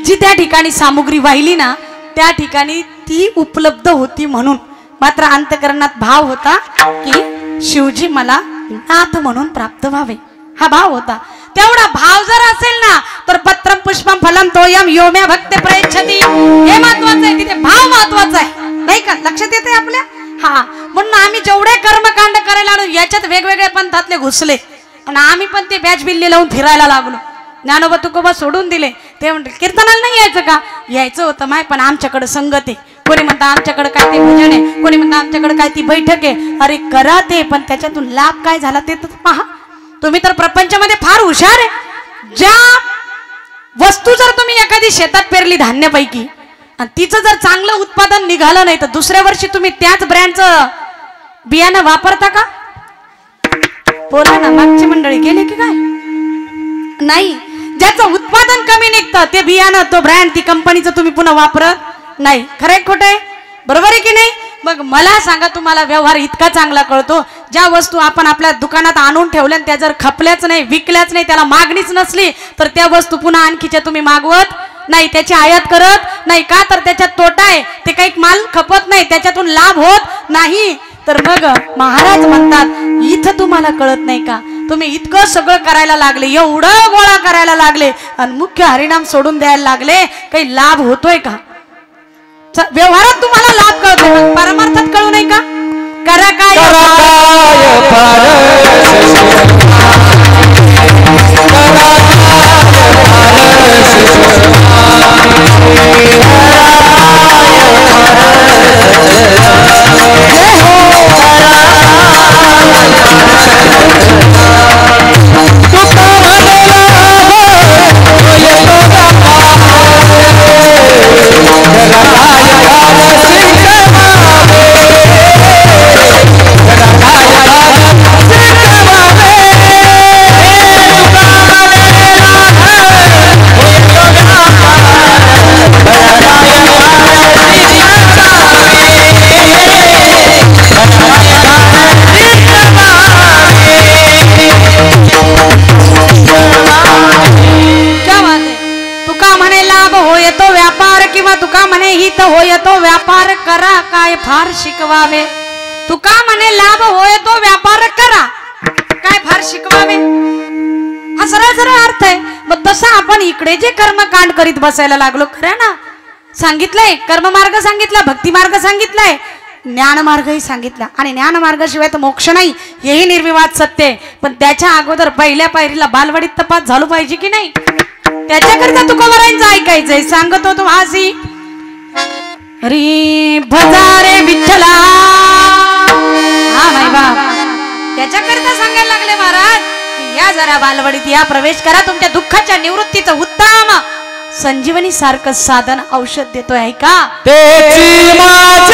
जी त्या ठिकाणी सामुग्री वाहिली ना, त्या ठिकाणी ती उपलब्ध होती. म्हणून मात्र अंतकरणात भाव होता की शिवजी मला नाथ म्हणून प्राप्त व्हावे, हा भाव होता. तेवढा भाव जर असेल ना तर पत्रम पुष्पम फलम तोयम योम्या भक्त प्रयच्छती हे महत्वाचं आहे. तिथे भाव महत्वाचा आहे, नाही का? लक्षात येते आपल्या. हा म्हणून आम्ही जेवढे कर्मकांड करायला आलो याच्यात वेगवेगळ्या पंथातले घुसले आणि आम्ही पण ते बॅच बिल्ली लावून फिरायला लागलो. ज्ञानोबा तुकोबा सोडून दिले. ते म्हणते कीर्तनाला नाही यायचं का? यायचं होतं माय, पण आमच्याकडे संगत आहे. कोणी म्हणता आमच्याकडे काय ते भजन आहे, कोणी म्हणता आमच्याकडे काय ती बैठक आहे. अरे करा ते, पण त्याच्यातून लाभ काय झाला ते तर पहा. तुम्ही तर प्रपंचामध्ये फार हुशार आहे. ज्या वस्तू जर तुम्ही एखादी शेतात पेरली धान्यापैकी आणि तिचं जर चांगलं उत्पादन निघालं नाही तर दुसऱ्या वर्षी तुम्ही त्याच ब्रँडचं बियाणं वापरता का? बोला ना. मागची मंडळी गेले की काय? नाही. ज्याचं उत्पादन कमी निघतं ते बियाणं, तो ब्रँड, ती कंपनीचं तुम्ही पुन्हा वापरत नाही. खरंय खोटंय? बरोबर आहे की नाही? मग मला सांगा, तुम्हाला व्यवहार इतका चांगला कळतो, ज्या वस्तू आपण आपल्या दुकानात आणून ठेवल्या त्या जर खपल्याच नाही, विकल्याच नाही, त्याला मागणीच नसली तर त्या वस्तू पुन्हा आणखीच्या तुम्ही मागवत नाही, त्याची आयात करत नाही का? तर त्याच्यात तोटा आहे. ते काही माल खपत नाही, त्याच्यातून लाभ होत नाही. तर मग महाराज म्हणतात इथं तुम्हाला कळत नाही का? तुम्ही इतकं सगळं करायला लागले, एवढं गोळा करायला लागले आणि मुख्य हरिनाम सोडून द्यायला लागले, काही लाभ होतोय का? व्यवहारात तुम्हाला लाभ कळतोय, परमार्थात कळू नाही का? करा काय होय तो व्यापार करा, काय फार शिकवावे. तुका म्हणे लाभ होय तो व्यापार करा, काय फार शिकवावे. हा सरळ सरळ अर्थ आहे. मग तसं आपण इकडे जे कर्मकांड करीत बसायला लागलो, खरं ना? सांगितलंय कर्ममार्ग, सांगितला भक्ती मार्ग, सांगितलाय ज्ञान मार्गही सांगितला. आणि ज्ञान मार्गाशिवाय तर मोक्ष नाही, हेही निर्विवाद सत्य आहे. पण त्याच्या अगोदर पहिल्या पायरीला बालवाडीत तपास झालो पाहिजे की नाही? त्याच्याकरता तुकोबारायांचं ऐकायचंय. सांगतो तो हासी री भजारे विठ्ठला. हा माय बाप याच्याकरिता सांगायला लागले महाराज की या जरा बालवडीत या, प्रवेश करा, तुमच्या दुःखाच्या निवृत्तीचं उत्तम संजीवनी सारखं साधन औषध देतोय ऐका. तेची माझे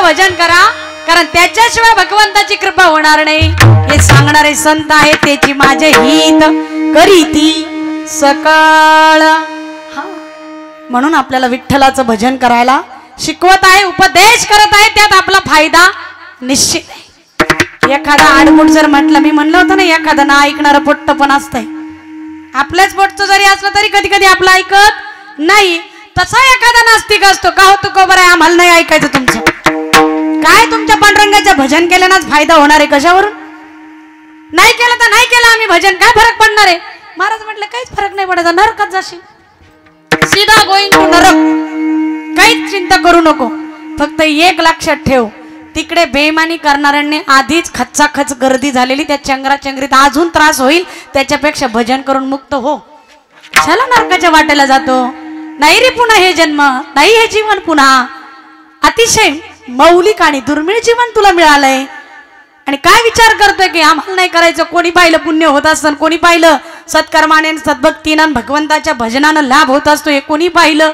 भजन करा, कारण त्याच्याशिवाय भगवंताची कृपा होणार नाही. हे सांगणारे संत आहे त्याची माझे हित करीती सकाळ. म्हणून आपल्याला विठ्ठलाचं भजन करायला शिकवत आहे, उपदेश करत आहे, त्यात आपला फायदा निश्चित आहे. एखादा आडमुठ जर म्हटलं, मी म्हणलं होतं ना एखादा ना ऐकणारं पोट्ट पण असतंय. आपल्याच पोटचं जरी असलं तरी कधी कधी आपलं ऐकत नाही. तसा एखादा नास्तिक असतो, का हो तुकोबर आहे आम्हाला नाही ऐकायचं तुमचं. काय तुमच्या पांडुरंगाचं भजन केल्यानंच फायदा होणार आहे, कशावरून? नाही केलं तर नाही केलं आम्ही भजन, काय फरक पडणार आहे? महाराज म्हटलं काहीच फरक नाही पडायचा, नरकात जाशील, सीधा गोइंग टू नरक. काहीच चिंता करू नको. फक्त एक लक्षात ठेव, तिकडे बेईमानी करणाऱ्यांनी आधीच खचाखच गर्दी झालेली, त्या चंगराचंगरीत अजून त्रास होईल, त्याच्यापेक्षा भजन करून मुक्त हो. चला नरकाच्या वाटेला जातो. नाही रे पुन्हा हे जन्म, नाही हे जीवन पुन्हा. अतिशय मौलिक आणि दुर्मिळ जीवन तुला मिळालंय. आणि काय विचार करतोय की आम्हाला नाही करायचं, कोणी पाहिलं पुण्य होत असतं, कोणी पाहिलं सत्कर्माने सद्भक्तीनं भगवंताच्या भजनानं लाभ होत असतो, हे कोणी पाहिलं?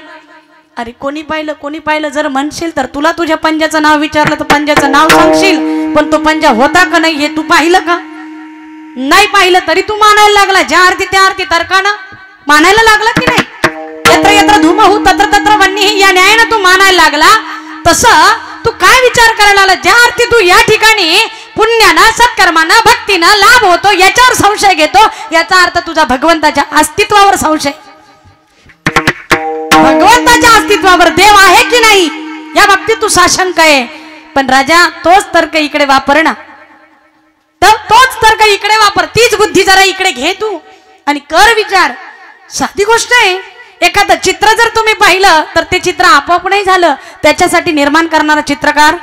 अरे कोणी पाहिलं, कोणी पाहिलं जर म्हणशील तर तुला तुझ्या पंजाचं नाव विचारलं तर पंजाचं नाव सांगशील, पण तो पंजा होता का नाही हे तू पाहिलं का? नाही पाहिलं तरी तू मानायला लागला. ज्या अर्थी त्या अर्थी तर्कानं मानायला लागला की नाही? यत्र यत्र धूमहू तत्र तत्र वन्नी, या न्यायानं तू मानायला लागला. तसं तू काय विचार करायला लागला? ज्या अर्थी तू या ठिकाणी पुण्यानं सत्कर्मानं भक्तीनं लाभ होतो याच्यावर संशय घेतो, याचा अर्थ तुझा भगवंताच्या अस्तित्वावर संशय. भगवंताच्या अस्तित्वावर देव आहे की नाही या बाबतीत तू साशंक आहे. पण राजा तोच तर्क इकडे वापर ना, तोच तर्क इकडे वापर, तीच बुद्धी जरा इकडे घे तू आणि कर विचार. साधी गोष्ट आहे. एखादं चित्र जर तुम्ही पाहिलं तर ते चित्र आपोआप नाही झालं, त्याच्यासाठी निर्माण करणारा चित्रकार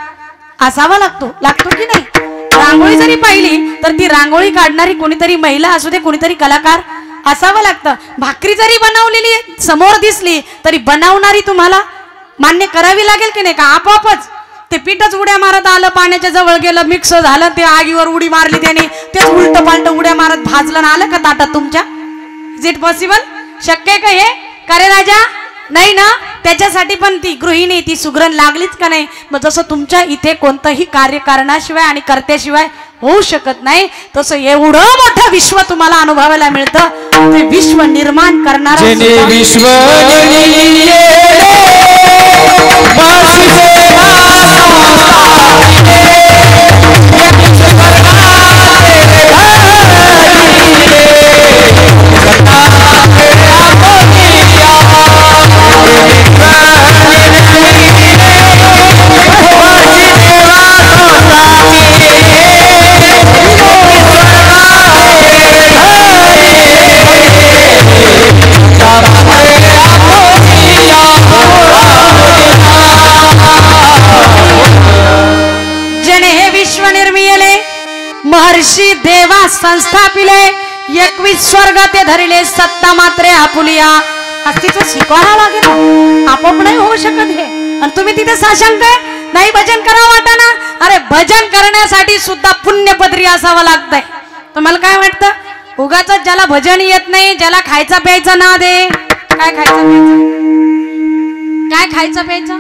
असावा लागतो की नाही? रांगोळी जरी पाहिली तर ती रांगोळी काढणारी कोणीतरी महिला असू दे, कोणीतरी कलाकार असावं लागतं. भाकरी जरी बनवलेली समोर दिसली तरी बनवणारी तुम्हाला मान्य करावी लागेल की नाही? का आपोआपच ते पीठच उड्या मारत आलं, पाण्याच्या जवळ गेलं, मिक्स झालं, ते आगीवर उडी मारली त्याने, तेच उलट पालट उड्या मारत भाजलं ना आलं का ताटात तुमच्या? Is it possible? शक्य आहे का हे? का रे राजा? नाही ना. त्याच्यासाठी पण ती गृहिणी, ती सुगरण लागलीच का नाही? मग जसं तुमच्या इथे कोणतंही कार्य करण्याशिवाय आणि करत्याशिवाय होऊ शकत नाही, तसं एवढं मोठं विश्व तुम्हाला अनुभवायला मिळतं. ते विश्व निर्माण करणारा विश्व महर्षी देवा संस्थापिले, 21 स्वर्ग ते धरिले, सत्ता मात्रे आपुलिया. अस्तित्व शिकवायला लागेल, आपोआप नाही होऊ शकत हे. आणि तुम्ही तिथे साशंक आहे, नाही भजन करावं वाटाना. अरे भजन करण्यासाठी सुद्धा पुण्यपत्री असावं लागतंय. तुम्हाला काय वाटतं? उगाच ज्याला भजन येत नाही, ज्याला खायचा प्यायचा ना दे. काय खायचा प्यायचा, काय खायचा प्यायचा?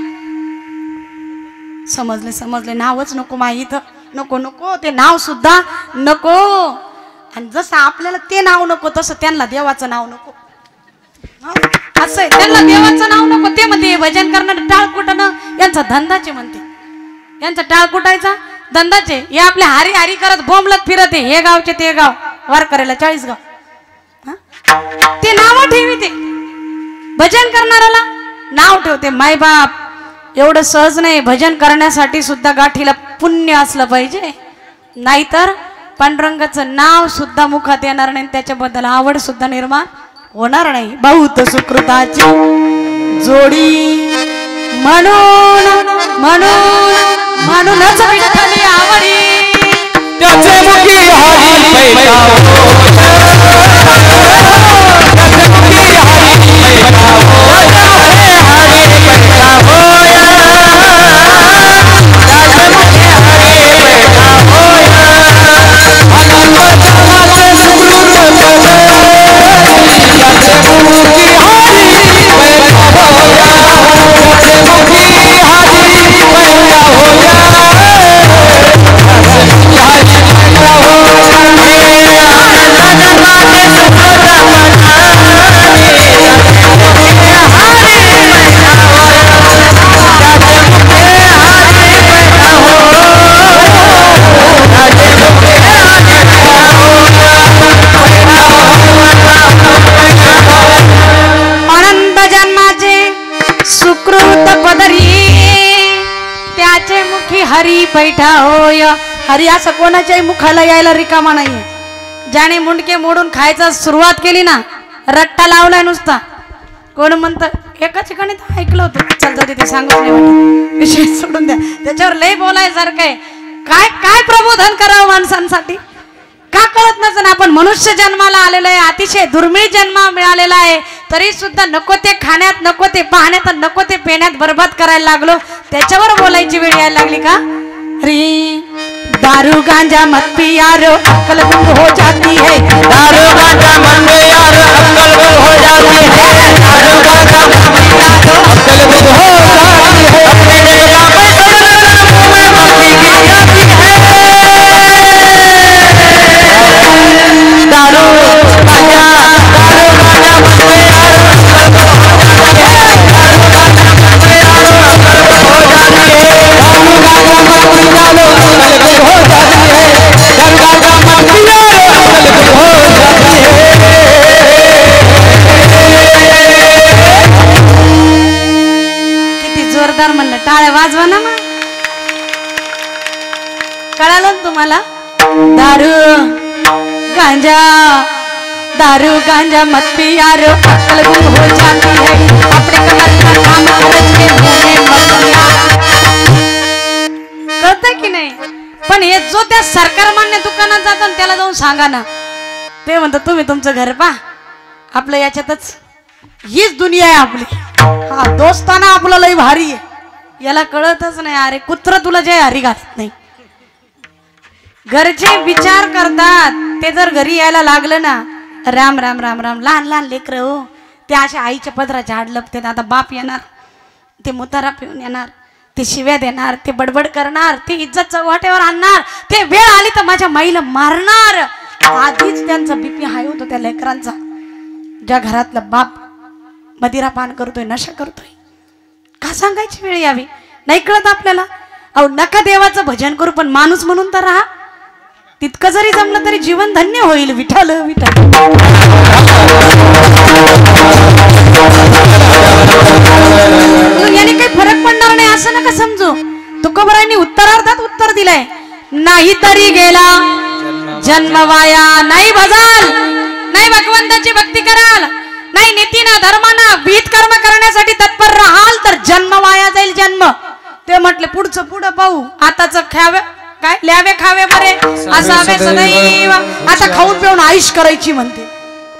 समजले समजले, नावच नको माहीत, नको नको ते नाव सुद्धा नको. आणि जसं आपल्याला ते नाव नको तसं त्यांना देवाचं नाव नको. असं आहे, त्यांना देवाचं नाव नको. ते म्हणते भजन करणं टाळ कुटणं यांचा धंदाचे म्हणते, यांचा टाळ कुटायचा धंदाचे. हे आपले हारी हारी करत बोंबलत फिरते, हे गावचे ते गाव, वार करायला 40 गाव. ते नाव ठेवी, ते भजन करणाऱ्याला नाव ठेवते. माय बाप एवढं सहज नाही. भजन करण्यासाठी सुद्धा गाठीला पुण्य असलं पाहिजे, नाहीतर पांडुरंगाचं नाव सुद्धा मुखात येणार नाही, त्याच्याबद्दल आवड सुद्धा निर्माण होणार नाही. बहुत सुकृताची जोडी म्हणून म्हणून म्हणूनच विठ्ठली आवडी त्याचे मुखी हरी हरी बैठा होय. हरी असं कोणाच्याही मुखाला यायला रिकामा नाहीये. ज्याने मुंडके मोडून खायचा सुरुवात केली ना, रट्टा लावलाय नुसता. कोण म्हणतं एका ठिकाणी तर ऐकलं होतं, चल जाऊ ते सांगत नाही वाटत, विषय सोडून द्या, त्याच्यावर लय बोलायसारखं आहे. काय काय प्रबोधन करावं माणसांसाठी का कळत नसेल. आपण मनुष्य जन्माला आलेलो आहे, अतिशय दुर्मिळ जन्म मिळालेला आहे, तरी सुद्धा नको ते खाण्यात, नको ते पाहण्यात, नको ते पिण्यात बर्बाद करायला लागलो. त्याच्यावर बोलायची वेळ यायला लागली का. री दारू गांजा मत पिया रो अक्कल गुम हो जाती है. दारू गांजा मन में यार अक्कल गुम हो जाती है. दारू गांजा मन में यार अक्कल गुम हो जाती है. अपने जगह पे मुंह में मस्ती की जाती है. दारू गांजा मन में यार अक्कल गुम हो जाती है. दारू गांजा मन में यार अक्कल गुम हो जाती है. दारू गांजा मत पिया लो अक्कल गुम हो जाती है. गंगा का मत पिया लो अक्कल गुम हो जाती है. किती जोरदार म्हणलं, टाळ्या वाजवा ना मग. कळालं ना तुम्हाला. दारू गांजा मत पिया रो अक्कल गुम हो जाती है. अपने कमर का काम खर्च के मुंह में मत लिया. कळतंय की नाही. पण हे जो त्या सरकार मान्य दुकानात जातो ना, त्याला जाऊन सांगा ना, ते म्हणतात तुम्ही तुमचं घर पहा, आपलं याच्यातच हीच दुनिया आहे आपली. हा दोस्ताना आपलं लई भारी आहे. याला कळतच नाही. अरे कुत्र तुला जय हरी घालत नाही. घरचे विचार करतात. ते जर घरी यायला लागलं ना, राम राम राम राम, लहान लहान लेकर हो, ते अशा आईच्या पदराच्या आड लपतात. आता बाप येणार, ते मुतारा पिऊन येणार, ते शिव्या देणार, ते बडबड करणार, ते इज्जत चव्हाट्यावर आणणार, ते वेळ आली तर माझ्या माईला मारणार. आधीच त्यांचा बीपी हाय होतो त्या लेकरांचा. ज्या घरातला बाप मदिरा पान करतोय, नशा करतोय, का सांगायची वेळ यावी. नाही कळत आपल्याला. अहो नका देवाचं भजन करू, पण माणूस म्हणून तर राहा. तितकं जरी जमलं तरी जीवन धन्य होईल. विठ्ठल विठ्ठल. याने काही फरक पडणार नाही असं नका समजू. तुकोबरायांनी उत्तरार्धात उत्तर दिलंय. नाही तरी गेला जन्म वाया. नाही भजाल, नाही भगवंताची भक्ती कराल, नाही नीतीनं धर्मानं विहित कर्म करण्यासाठी तत्पर राहाल तर जन्म वाया जाईल. जन्म ते म्हटले पुढचं पुढं पाहू. आताच खावे काय, ल्यावे खावे बरे असावे सदैव. आता खाऊन पिऊन आयुष करायची म्हणते.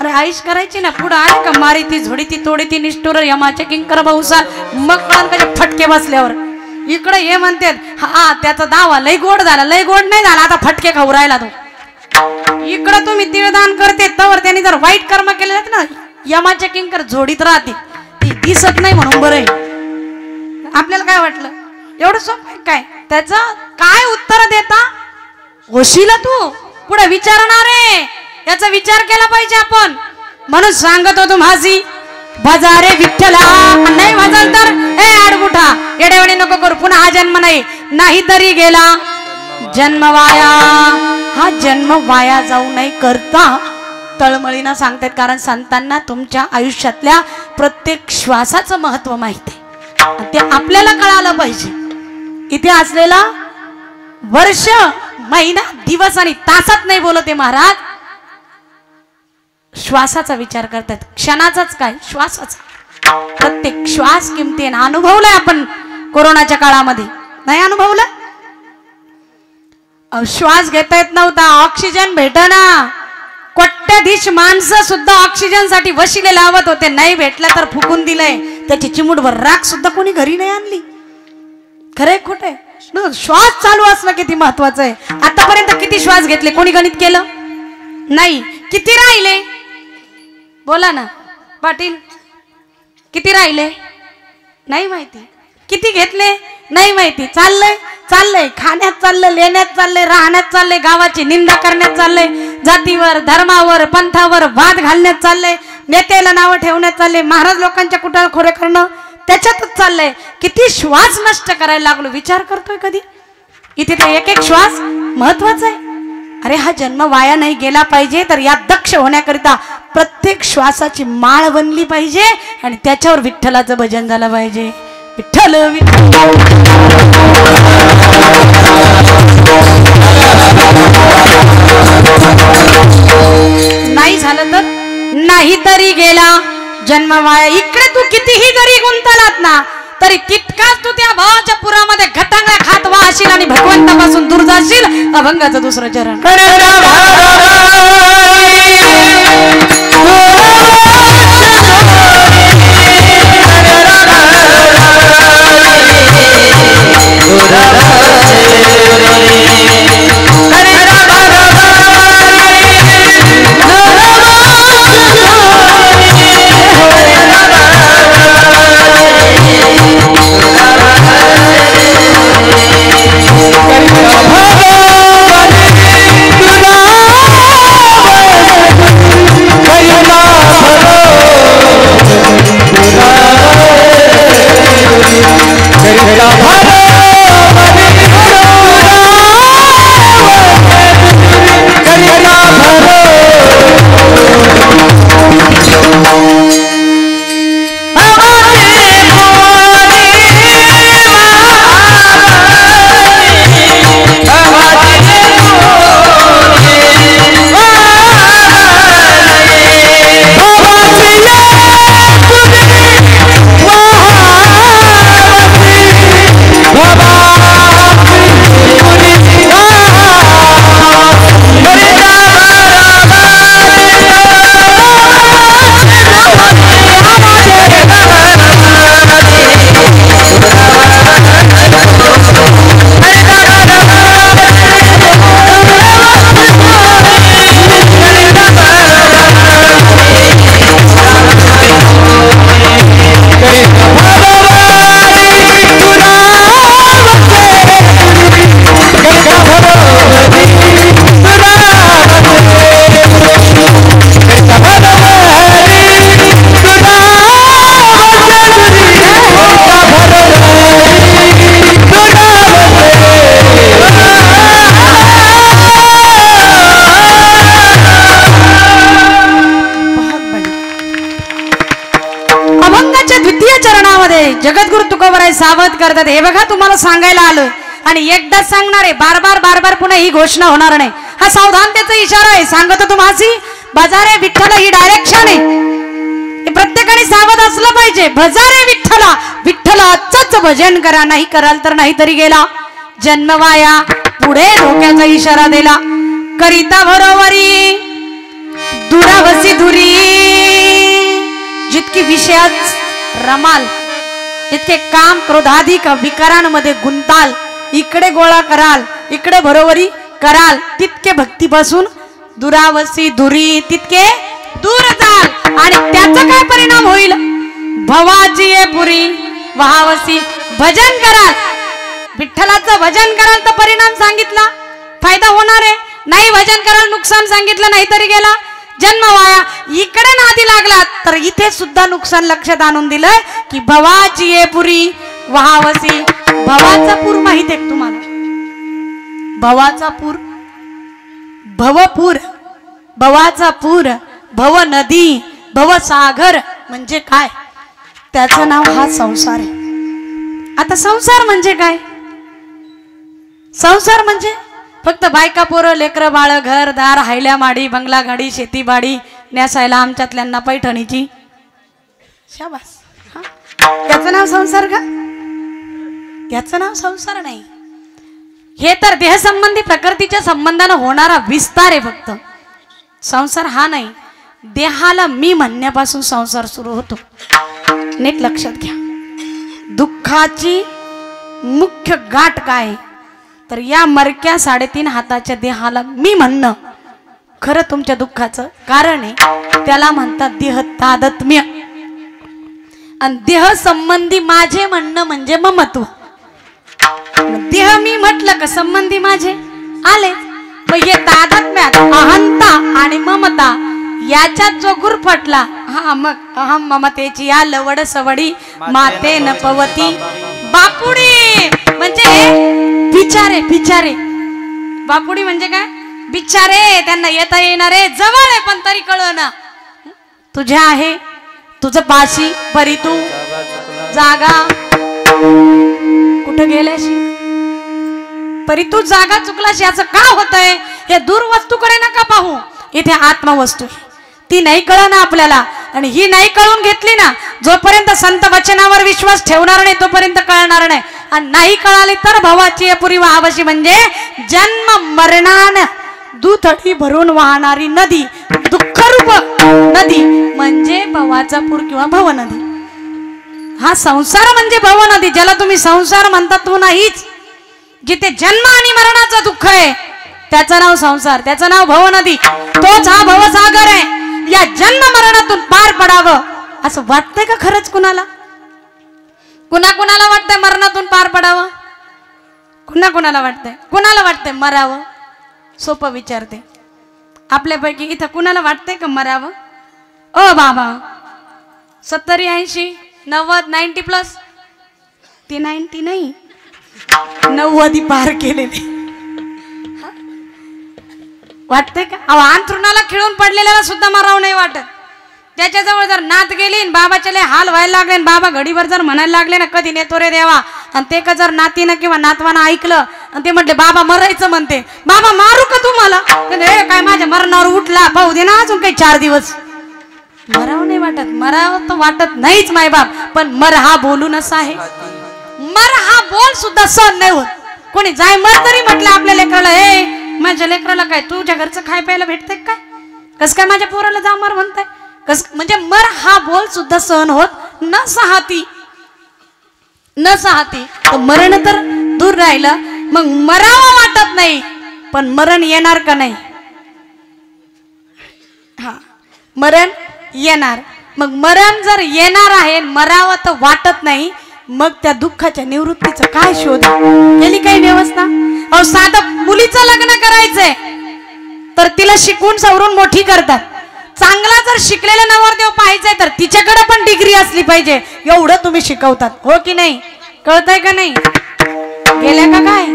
अरे आयुष करायची ना, पुढं आले का मारी ती झोडी ती तोडी ती निष्ठुर यमाचे किंकर भाऊसाल. मग कळण कसे फटके बसल्यावर. इकडे हे म्हणतात हा त्याचा दावा लय गोड झाला, लय गोड नाही झाला, आता फटके खाऊ राहिला तो. इकडं तुम्ही तिळदान करते तर त्यांनी जर वाईट कर्म केले ना यमाच्या किंकर झोडीत राहते ती दिसत नाही म्हणून बरं आहे. आपल्याला काय वाटलं एवढं सोपं काय त्याचं काय उत्तर देता होशील तू पुढे विचारणार आहे याचा विचार केला पाहिजे आपण. म्हणून सांगत होतो माझी भजारे विठ्ठला नाही भजल तर ए आडमुठा येडेवणी नको करू पुन्हा हा जन्म नाही तरी गेला जन्म वाया. हा जन्म वाया जाऊ नाही करता तळमळीनं सांगतात कारण संतांना तुमच्या आयुष्यातल्या प्रत्येक श्वासाचं महत्व माहित आहे ते आपल्याला कळालं पाहिजे. इथे असलेला वर्ष महिना दिवस आणि तासात नाही बोलते महाराज श्वासाचा विचार करतात क्षणाचाच काय श्वासाचा प्रत्येक श्वास किमतीने अनुभवलाय आपण कोरोनाच्या काळामध्ये नाही अनुभवलं. श्वास घेता येत नव्हता ऑक्सिजन भेटना कोट्याधीश माणसं सुद्धा ऑक्सिजन साठी वशिले लावत होते नाही भेटला तर फुकून दिलंय त्याची चिमूटभर राख सुद्धा कोणी घरी नाही आणली. खरंय खोटंय श्वास चालू असणं किती महत्वाचं आहे. आतापर्यंत किती श्वास घेतले कोणी गणित केलं नाही. किती राहिले बोला ना पाटील किती राहिले नाही माहिती. किती घेतले नाही माहिती. चाललंय खाण्यात चाललंय लेण्यात चाललंय राहण्यात चाललंय गावाची निंदा करण्यात चाललंय जातीवर धर्मावर पंथावर वाद घालण्यात चाललंय नेत्याला नावं ठेवण्यात चाललंय महाराज लोकांच्या कुठं खोरे करणं त्याच्यातच चाललंय. किती श्वास नष्ट करायला लागलो विचार करतोय कधी. इथे तर एक एक श्वास महत्वाचा आहे. अरे हा जन्म वाया नाही गेला पाहिजे तर या दक्ष होण्याकरिता प्रत्येक श्वासाची माळ बनली पाहिजे आणि त्याच्यावर विठ्ठलाचं भजन झालं पाहिजे. विठ्ठल नाही झालं तर नाही तरी गेला जन्म वाया. इकडे तू कितीही जरी गुंतलात ना तरी तितकाच तू त्या भावाच्या पुरामध्ये घटांगळ्या खात वाहशील आणि भगवंतापासून दूर जाशील. अभंगाचं दुसरं चरण जगद्गुरु तुकोबराय सावध करतात. हे बघा तुम्हाला सांगायला आलोय आणि एकदाच सांगणार आहे बार बार पुन्हा ही घोषणा होणार नाही. हा सावधानतेचा इशारा आहे. सांगतो तुम्हासी भजारे विठ्ठल ही डायरेक्शन आहे. प्रत्येकाने सावध असलं पाहिजे. भजारे विठ्ठला विठ्ठलाचंच भजन करा नाही कराल तर नाही तरी गेला जन्म वाया. पुढे धोक्याचा इशारा दिला करिता बरोबरी दुरावसी दुरी. जितकी विषयात रमाल जितके काम क्रोधाधिक विकारांमध्ये गुंताल इकडे गोळा कराल इकडे बरोबरी कराल तितके भक्तीपासून दुरावसी दुरी तितके दूर जाल आणि त्याचा काय परिणाम होईल भवाची ये पुरी वहावसी भजन कराल विठ्ठलाचं भजन कराल तर परिणाम सांगितला फायदा होणार आहे नाही भजन कराल नुकसान सांगितलं नाही तरी गेला जन्म वाया इकडे नादी लागला तर इथे सुद्धा नुकसान लक्षात आणून दिलंय की भवाची ये पुरी वहावसी भवाचा पूर माहित आहे तुम्हाला भवाचा पूर भवपूर भवाचा पूर भव नदी भवसागर म्हणजे काय त्याचं नाव हा संसार आहे आता संसार म्हणजे काय संसार म्हणजे फक्त बायका पोरं लेकरं बाळ घर दार हायल्या माडी बंगला गाडी शेतीबाडी नेसायला आमच्यातल्यांना पैठणीची शाबास याचं नाव संसार का याचं नाव संसार नाही हे तर देहसंबंधी प्रकृतीच्या संबंधानं होणारा विस्तार आहे फक्त संसार हा नाही देहाला मी म्हणण्यापासून संसार सुरू होतो नीट लक्षात घ्या दुःखाची मुख्य गाठ काय तर या मरक्या 3.5 हाताच्या देहाला मी म्हणणं खरं तुमच्या दुःखाचं कारण आहे त्याला म्हणतात देह तादात्म्य आणि देह संबंधी माझे म्हणणं म्हणजे ममत्व देह मी म्हटलं का संबंधी माझे आले पण हे तादात्म्यात अहंता आणि ममता याच्यात जो गुरफटला हा मग अहम ममतेची या लवड सवडी माते न पवती बापुडी म्हणजे बिचारे बिचारे बापुडी म्हणजे काय बिचारे त्यांना येता येणारे जवळ आहे पण तरी कळना तुझ्या आहे तुझं पाशी परी तू जागा कुठं गेल्याशी परी तू जागा चुकलाशी याचं का होतंय हे दूर वस्तूकडे नका पाहू इथे आत्मवस्तू ती नाही कळना आपल्याला आणि ही नाही कळून घेतली ना जोपर्यंत संत वचनावर विश्वास ठेवणार नाही तोपर्यंत कळणार नाही आणि नाही कळाली तर भवाची पुरी वहावशी म्हणजे जन्म मरणान दुथडी भरून वाहणारी नदी दुःखरूप नदी म्हणजे भवाचा पूर किंवा भव नदी हा संसार म्हणजे भव नदी ज्याला तुम्ही संसार म्हणता तो नाहीच जिथे जन्म आणि मरणाचं दुःख आहे त्याचं नाव संसार त्याचं नाव भव नदी तोच हा भवसागर आहे या जन्म मरणातून पार पडावं असं वाटतंय का खरंच कुणाला कुणाला वाटतंय मरणातून पार पडावं कुणाला वाटतंय मरावं सोपं विचारते आपल्यापैकी इथं कुणाला वाटतंय का मरावं ओ बाबा 70 80 90 90+ ती 90 नाही 90 पार केलेले वाटतंय का अंथरुणाला खिळून पडलेल्याला सुद्धा मराव नाही वाटत त्याच्याजवळ जर नात गेली बाबाचे हाल व्हायला लागले बाबा घडीभर जर म्हणायला लागले ना कधी नेतो रे देवा आणि ते का जर नातीनं किंवा नातवानं ऐकलं आणि ते म्हटले बाबा मरायचं म्हणते बाबा मारू का तुम्हाला काय माझ्या मरणावर उठला पाहू दे ना अजून काही 4 दिवस मराव नाही वाटत मराव तर वाटत नाहीच मायबाप पण मर हा बोलून असा आहे मर हा बोल सुद्धा सहन नाही होत कोणी जाय मर तरी म्हटलं आपल्या लेकराला हे माझ्या लेकराला काय तुझ्या घरचं खाय प्यायला भेटतंय काय कस काय माझ्या पोराला जा मर म्हणताय कस म्हणजे मर हा बोल सुद्धा सहन होत न सहाती तर मरण तर दूर राहिलं मग मरावं वाटत नाही पण मरण येणार का नाही हा मरण येणार मग मरण जर येणार आहे मरावं तर वाटत नाही मग त्या दुःखाच्या निवृत्तीचं काय शोध केली काही व्यवस्था अहो साधं मुलीचं लग्न करायचंय तर तिला शिकून सवरून मोठी करतात चांगला जर शिकलेला नवरदेव पाहायचंय तर तिच्याकडे पण डिग्री असली पाहिजे एवढं तुम्ही शिकवतात हो की नाही कळतंय का नाही गेल्या का काय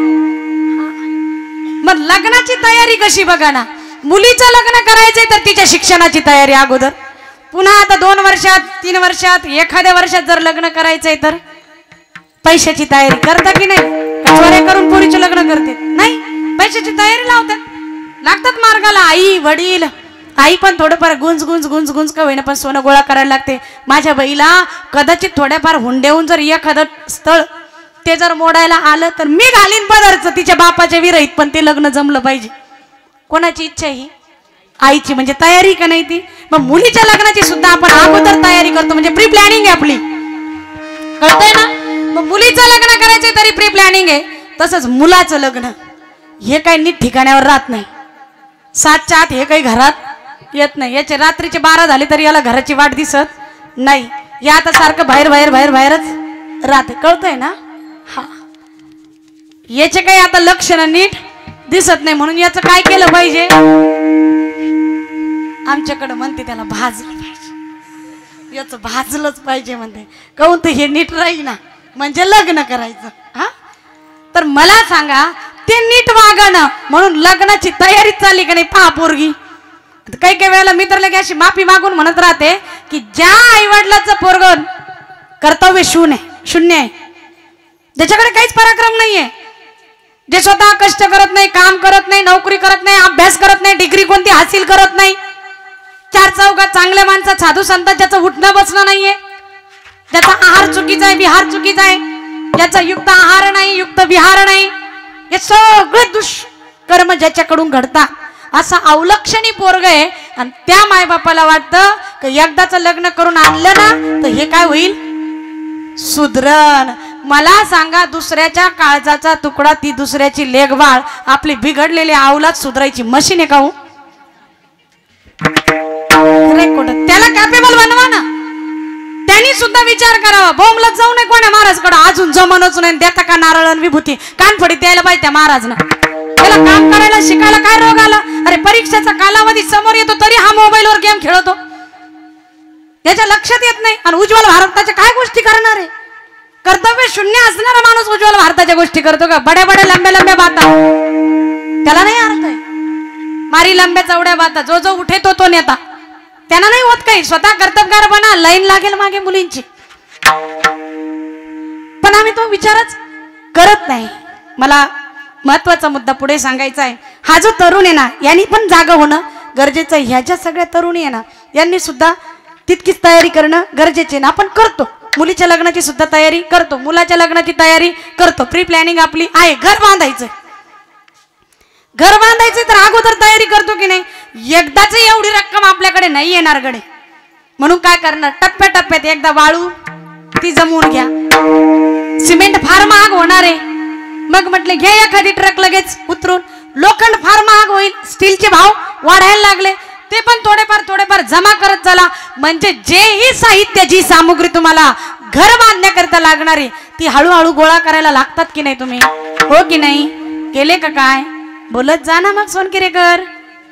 मग लग्नाची तयारी कशी बघा ना मुलीचं लग्न करायचंय तर तिच्या शिक्षणाची तयारी अगोदर पुन्हा आता 2 वर्षात 3 वर्षात एखाद्या वर्षात जर लग्न करायचंय तर पैशाची तयारी करता की नाही चोऱ्या करून पोरीचे लग्न करते नाही पैशाची तयारी लागतात मार्गाला आई वडील आई पण थोडंफार गुंज का होईना पण सोनं गोळा करायला लागते माझ्या बाईला कदाचित थोड्याफार हुंड्याहून जर एखादं स्थळ ते जर मोडायला आलं तर मी घालीन पदार्थ तिच्या बापाच्या विरहित पण ते लग्न जमलं पाहिजे कोणाची इच्छा ही आईची म्हणजे तयारी का नाही ती मग मुलीच्या लग्नाची सुद्धा आपण अगोदर तयारी करतो म्हणजे प्री प्लॅनिंग आहे आपली कळतंय ना मग मुलीचं लग्न करायचं तरी प्री प्लॅनिंग आहे तसंच मुलाचं लग्न हे काही नीट ठिकाण्यावर राहत नाही 7च्या आत हे काही घरात येत नाही. याचे रात्रीचे 12 झाले तरी याला घराची वाट दिसत नाही. या आता सारखं बाहेर बाहेर बाहेर बाहेरच राहते. कळतंय ना? हा, याचे काही आता लक्षण नीट दिसत नाही. म्हणून याचं काय केलं पाहिजे? आमच्याकडे म्हणते त्याला भाजलं पाहिजे. याचं भाजलंच पाहिजे म्हणते. कहून तर हे नीट राहील ना, म्हणजे लग्न करायचं. हा, तर मला सांगा, ते नीट वागणं म्हणून लग्नाची तयारी चालली का नाही पहा पोरगी. काही काही वेळेला मी तर लगे अशी माफी मागून म्हणत राहते की ज्या आईवडिलाचं पोरगं कर्तव्य शून्य आहे, ज्याच्याकडे काहीच पराक्रम नाहीये, जे स्वतः कष्ट करत नाही, काम करत नाही, नोकरी करत नाही, अभ्यास करत नाही, डिग्री कोणती हासिल करत नाही, 4 चौघात चांगल्या माणसं साधू संत ज्याचं उठणं बसणं नाहीये, ज्याचा आहार चुकीचा आहे, विहार चुकीचा आहे, ज्याचा युक्त आहार नाही, युक्त विहार नाही, हे सगळे दुष्कर्म ज्याच्याकडून घडतात, असा अवलक्षणी पोरग आहे. आणि त्या मायबापाला वाटतं की एकदाचं लग्न करून आणलं ना तर हे काय होईल? सुधरण. मला सांगा, दुसऱ्याच्या काळजाचा तुकडा, ती दुसऱ्याची लेगवाळ, आपली बिघडलेली अवलाद सुधरायची मशीन आहे का हो? त्याला कॅपेबल बनवा ना. त्यांनी सुद्धा विचार करावा. बोंबलत जाऊ नये कोण्या महाराजकडे, अजून जमनच नाही, देता का नारळ आणि विभूती, कानफडीत द्यायला पाहिजे त्या महाराजना. त्याला काम करायला शिकायला काय रोग आला? अरे परीक्षेचा कालावधी समोर येतो तरी हा मोबाईलवर गेम खेळतो, याच्या लक्षात येत नाही. आणि उज्ज्वल भारताच्या काय गोष्टी करणार आहे? कर्तव्य शून्य असणारा माणूस उज्ज्वल भारताच्या गोष्टी करतो का? बड्या बड्या लंब्या लंब्या बाता, त्याला नाही अर्थ आहे. मारी लंब्या चवड्या बाता, जो जो उठे तो नेता, त्यांना नाही होत काही. स्वतः कर्तबगार बना, लाईन लागेल मागे मुलींची. पण आम्ही तो विचारच करत नाही. मला महत्वाचा मुद्दा पुढे सांगायचा आहे. हा जो तरुण आहे ना, यांनी पण जागा होणं गरजेचं आहे. ह्याच्या सगळ्या तरुणी आहे ना, यांनी सुद्धा तितकीच तयारी करणं गरजेचे आहे ना. आपण करतो, मुलीच्या लग्नाची सुद्धा तयारी करतो, मुलाच्या लग्नाची तयारी करतो, प्री प्लॅनिंग आपली आहे. घर बांधायचं तर अगोदर तयारी करतो की नाही? एकदाच एवढी रक्कम आपल्याकडे नाही येणार गडे, म्हणून काय करणार? टप्प्याटप्प्यात एकदा वाळू ती जमवून घ्या. सिमेंट फार महाग होणार आहे, मग म्हटले घे एखादी ट्रक लगेच उतरून. लोखंड फार महाग होईल, स्टीलचे भाव वाढायला लागले, ते पण थोडेफार जमा करत चला. म्हणजे जेही साहित्य, जी सामुग्री तुम्हाला घर बांधण्याकरिता लागणारी, ती हळूहळू गोळा करायला लागतात की नाही तुम्ही? हो की नाही? केले का काय? बोलत जा ना मग सोनकिरेकर.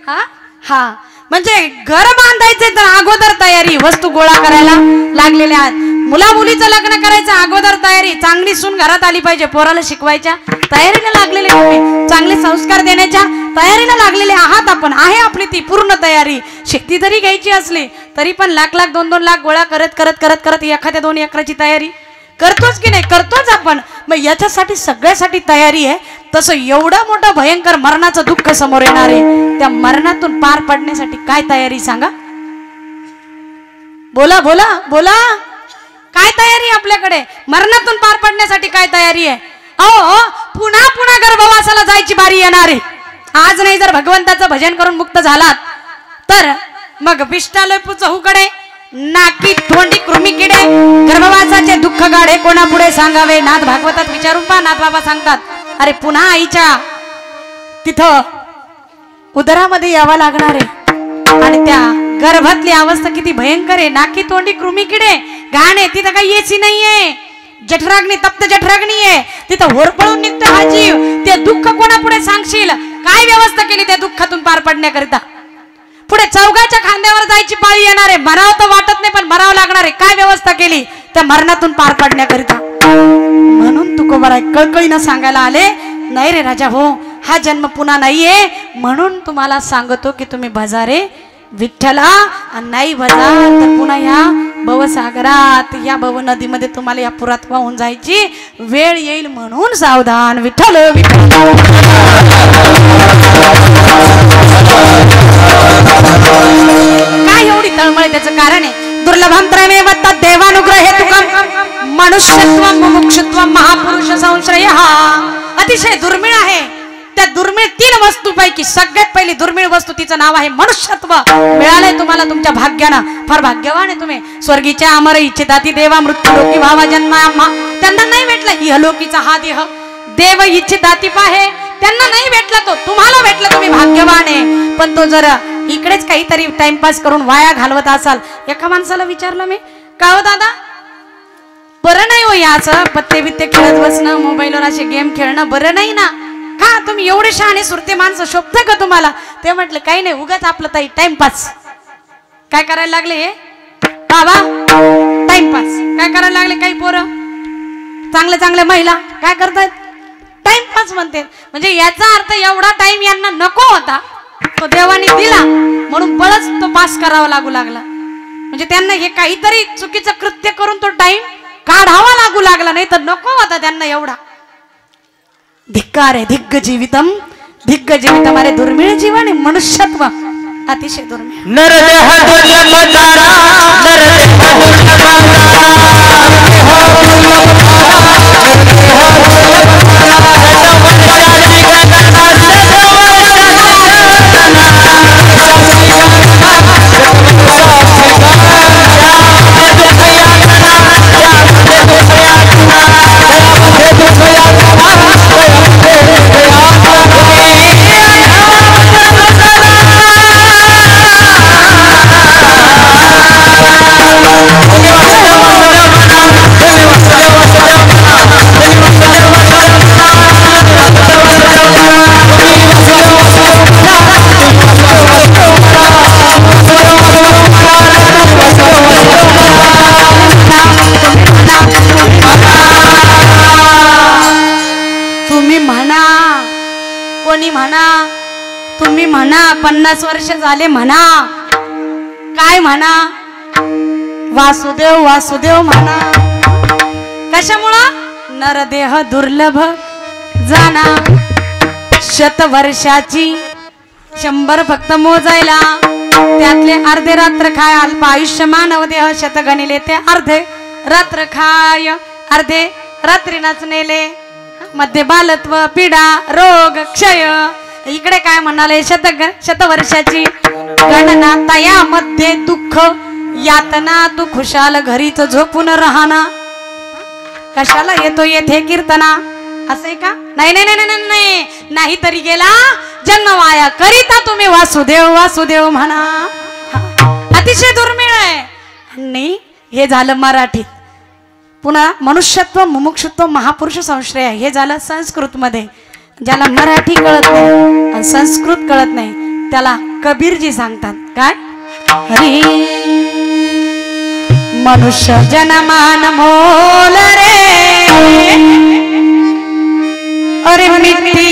हा हा, म्हणजे घर बांधायचे तर अगोदर तयारी, वस्तू गोळा करायला लागलेल्या आहात. मुला मुलीचं लग्न करायचं अगोदर तयारी. चांगली सून घरात आली पाहिजे, पोराला शिकवायच्या तयारीला लागलेले, चांगले संस्कार देण्याच्या तयारीला लागलेले आहात आपण. आहे आपली ती पूर्ण तयारी. शेती जरी घ्यायची असली तरी पण लाख 2-2 लाख गोळा करत करत करत करत एखाद्या 2 एकराची तयारी करतोच की नाही? करतोच आपण. मग याच्यासाठी सगळ्यासाठी तयारी आहे. तसं एवढं मोठं भयंकर मरणाचं दुःख समोर येणार आहे, त्या मरणातून पार पडण्यासाठी काय तयारी सांगा? बोला बोला बोला, काय तयारी आपल्याकडे? मरणातून पार पडण्यासाठी काय तयारी आहे? अहो, पुन्हा पुन्हा गर्भवासाला जायची बारी येणार आहे. आज नाही जर भगवंताचं भजन करून मुक्त झालात तर मग विष्टालय चहूकडे, नाकी तोंडी कृमी किडे, गर्भवासाचे दुःख गाडे कोणापुढे सांगावे? नाथ भागवतात विचारून पहा. नाथ बाबा सांगतात, अरे पुन्हा आईच्या तिथं उदरामध्ये यावं लागणार आहे. आणि त्या गर्भातली अवस्था किती भयंकर आहे. नाकी तोंडी कृमी किडे, घाण आहे, तिथं काही एसी नाहीये, जठराग्नी, तप्त जठराग्नी आहे, तिथं होरपळून निघतो हा जीव. ते दुःख कोणापुढे सांगशील? काय व्यवस्था केली त्या दुःखातून पार पडण्याकरिता? पुढे चौघाच्या खांद्यावर जायची पाळी येणार आहे. मराव तर वाटत नाही, पण मराव लागणार आहे. काय व्यवस्था केली त्या मरणातून पार पडण्याकरिता? म्हणून तुकोबाराय कळकळीनं सांगायला आले, नाही रे राजा हो, हा जन्म पुन्हा नाहीये. म्हणून तुम्हाला सांगतो की तुम्ही भजा रे विठ्ठला, आणि नाही भजा तर पुन्हा या भवसागरात, या भव नदीमध्ये तुम्हाला या पुरात वाहून जायची वेळ येईल. म्हणून सावधान. विठ्ठल विठ्ठल. काय एवढी तळमळ? त्याचं कारण आहे, दुर्लभम त्रयमेव तद्देवानुग्रहे तुकम मनुष्यत्व मुमुक्षुत्व महापुरुष संश्रय. हा अतिशय दुर्मिळ आहे. त्या दुर्मिळ 3 वस्तूपैकी सगळ्यात पहिली दुर्मिळ वस्तू, तिचं नाव आहे मनुष्यत्व. मिळालंय तुम्हाला तुमच्या भाग्यानं. फार भाग्यवान आहे तुम्ही. स्वर्गीच्या अमर इच्छिताती देवा मृत्यू लोकी भावा जन्मा. त्यांना नाही भेटला इहलोकीचा हा देह. देव इच्छिताती पाहे त्यांना नाही भेटला तो, तुम्हाला भेटला, तुम्ही भाग्यवान आहे. पण तो जर इकडेच काहीतरी टाइमपास करून वाया घालवत असाल. एका माणसाला विचारलं मी, का हो दादा बरं नाही हो याचं पत्ते बित्ते खेळत बसणं, मोबाईलवर असे गेम खेळणं बरं नाही ना, का तुम्ही एवढे शहाणे सुरते माणसं शोभतं का तुम्हाला? ते म्हटलं काही नाही, उगाच आपलं ताई टाइमपास. काय करायला लागले हे बाबा? टाइमपास. काय करायला लागले काही पोरं चांगल्या चांगल्या महिला काय करतायत? टाइमपास म्हणते. म्हणजे याचा अर्थ एवढा टाइम यांना नको होता, तो देवाने दिला म्हणून बळच तो पास करावा लागू लागला. म्हणजे त्यांना हे काहीतरी चुकीचं कृत्य करून तो टाइम काढावा लागू लागला, नाही तर नको होता त्यांना एवढा. धिक्कार आहे. धिग्ग जीवितम, धिग्ग जीवितम. अरे दुर्मिळ जीवन आहे मनुष्यत्व, अतिशय दुर्मिळ. नरदेह दुर्लभ तारा, नरदेह तुम्ही म्हणा 50 वर्ष झाले म्हणा, काय म्हणा, वासुदेव वासुदेव म्हणा. कशामुळं? नरदेह दुर्लभ जाना. 100 वर्षाची 100 फक्त मोजायला, त्यातले अर्धे रात्र खाय. अल्प आयुष्य मानव देह 100 गणिले, ते अर्धे रात्र खाय, अर्धे रात्री नाचनेले. मध्ये बालत्व, पीडा, रोग, क्षय. इकडे काय म्हणाले? 100 वर्षाची गणना, तयामध्ये दुःख यातना. तू खुशाल घरीच झोपून राहना. कशाला येतो येथे कीर्तना? असं का? नाही नाही नाही नाही नाही, नाही तरी गेला जन्म वाया, करिता तुम्ही वासुदेव वासुदेव म्हणा. अतिशय दुर्मिळ आहे. नाही, हे झालं मराठीत. पुन्हा मनुष्यत्व, मुमुक्षुत्व, महापुरुष संश्रय, हे झालं संस्कृत मध्ये. ज्याला मराठी कळत नाही आणि संस्कृत कळत नाही त्याला कबीरजी सांगतात काय? हरी मनुष्य जनमान मोल रे, अरे मिट्टी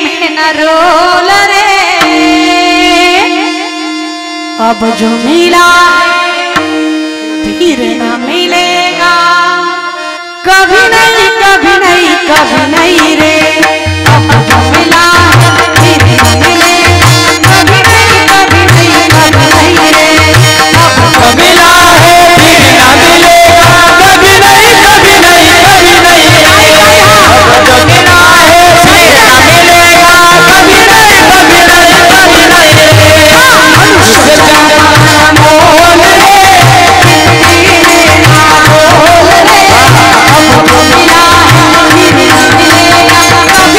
में न रोल रे. अब जो मिला फिर न मिलेगा, कभी नहीं कभी नहीं कभी नहीं रे. अब जो मिला फिर न मिलेगा, कभी नहीं कभी नहीं कभी नहीं रे. अब जो मिला है फिर न मिलेगा, कभी नहीं कभी नहीं कभी नहीं रे. अब जो मिला है फिर न मिलेगा, कभी नहीं कभी नहीं कभी नहीं रे. मनुष्य जन्म मोल रे, अब जो मिला है फिर न मिलेगा, कभी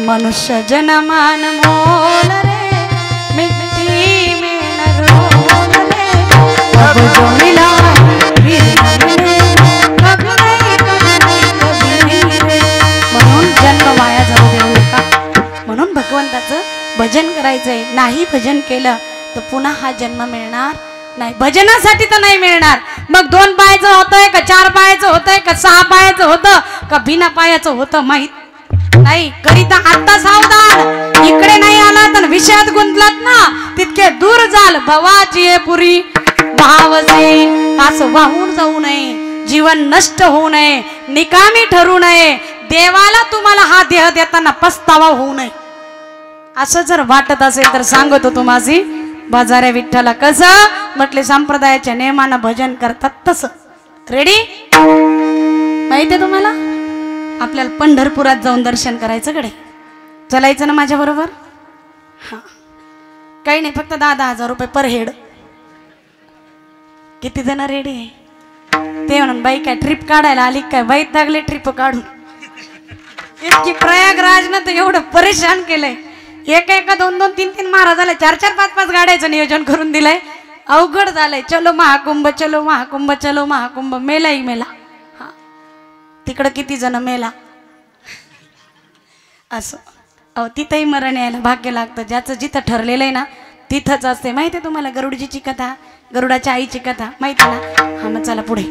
मनुष्य जन्मान मोल रे मिट्टी में न रोल रे अब जो मिला फिर मिले कभी नहीं कभी रे म्हणून जन्म वाया जाऊ देऊ नका म्हणून भगवंताचं भजन करायचंय नाही भजन केलं तर पुन्हा हा जन्म मिळणार नाही भजनासाठी तर नाही मिळणार मग 2 पायाचं होतंय का 4 पायाचं होतंय का 6 पायाचं होतं का बिना पायाचं होतं माहित नाही करीता आता सावधान इकडे नाही आला तर विषयात गुंतलात ना तितके दूर जाल भवाची आहे पुरी भावसे असं वाहून जाऊ नये जीवन नष्ट होऊ नये निकामी ठरू नये देवाला तुम्हाला हा देह देताना पस्तावा होऊ नये असं जर वाटत असेल तर सांगतो तुम्हासी बाजाऱ्या विठ्ठला कसं म्हटले संप्रदायाच्या नियमानं भजन करतात तसं रेडी माहिती आहे तुम्हाला आपल्याला पंढरपुरात जाऊन दर्शन करायचं कडे चलायचं ना माझ्या बरोबर हा काही नाही फक्त 10,000 रुपये पर हेड किती जण रेडी आहे ते म्हणून बाई काय ट्रिप काढायला आली काय बाई लागले ट्रिप काढून इतकी प्रयागराजनं तर एवढं परेशान केलंय एक 2 3 महाराजाला 4 5 गाड्याचं नियोजन करून दिलंय अवघड झालंय चलो महाकुंभ चलो महाकुंभ चलो महाकुंभ मेलाही मेला हा तिकडं किती जण मेला असं अहो तिथंही मरण यायला भाग्य लागतं ज्याचं जिथं ठरलेलं आहे ना तिथंच असते माहिती आहे तुम्हाला गरुडजीची कथा गरुडाच्या आईची कथा माहिती ना हा मग चला पुढे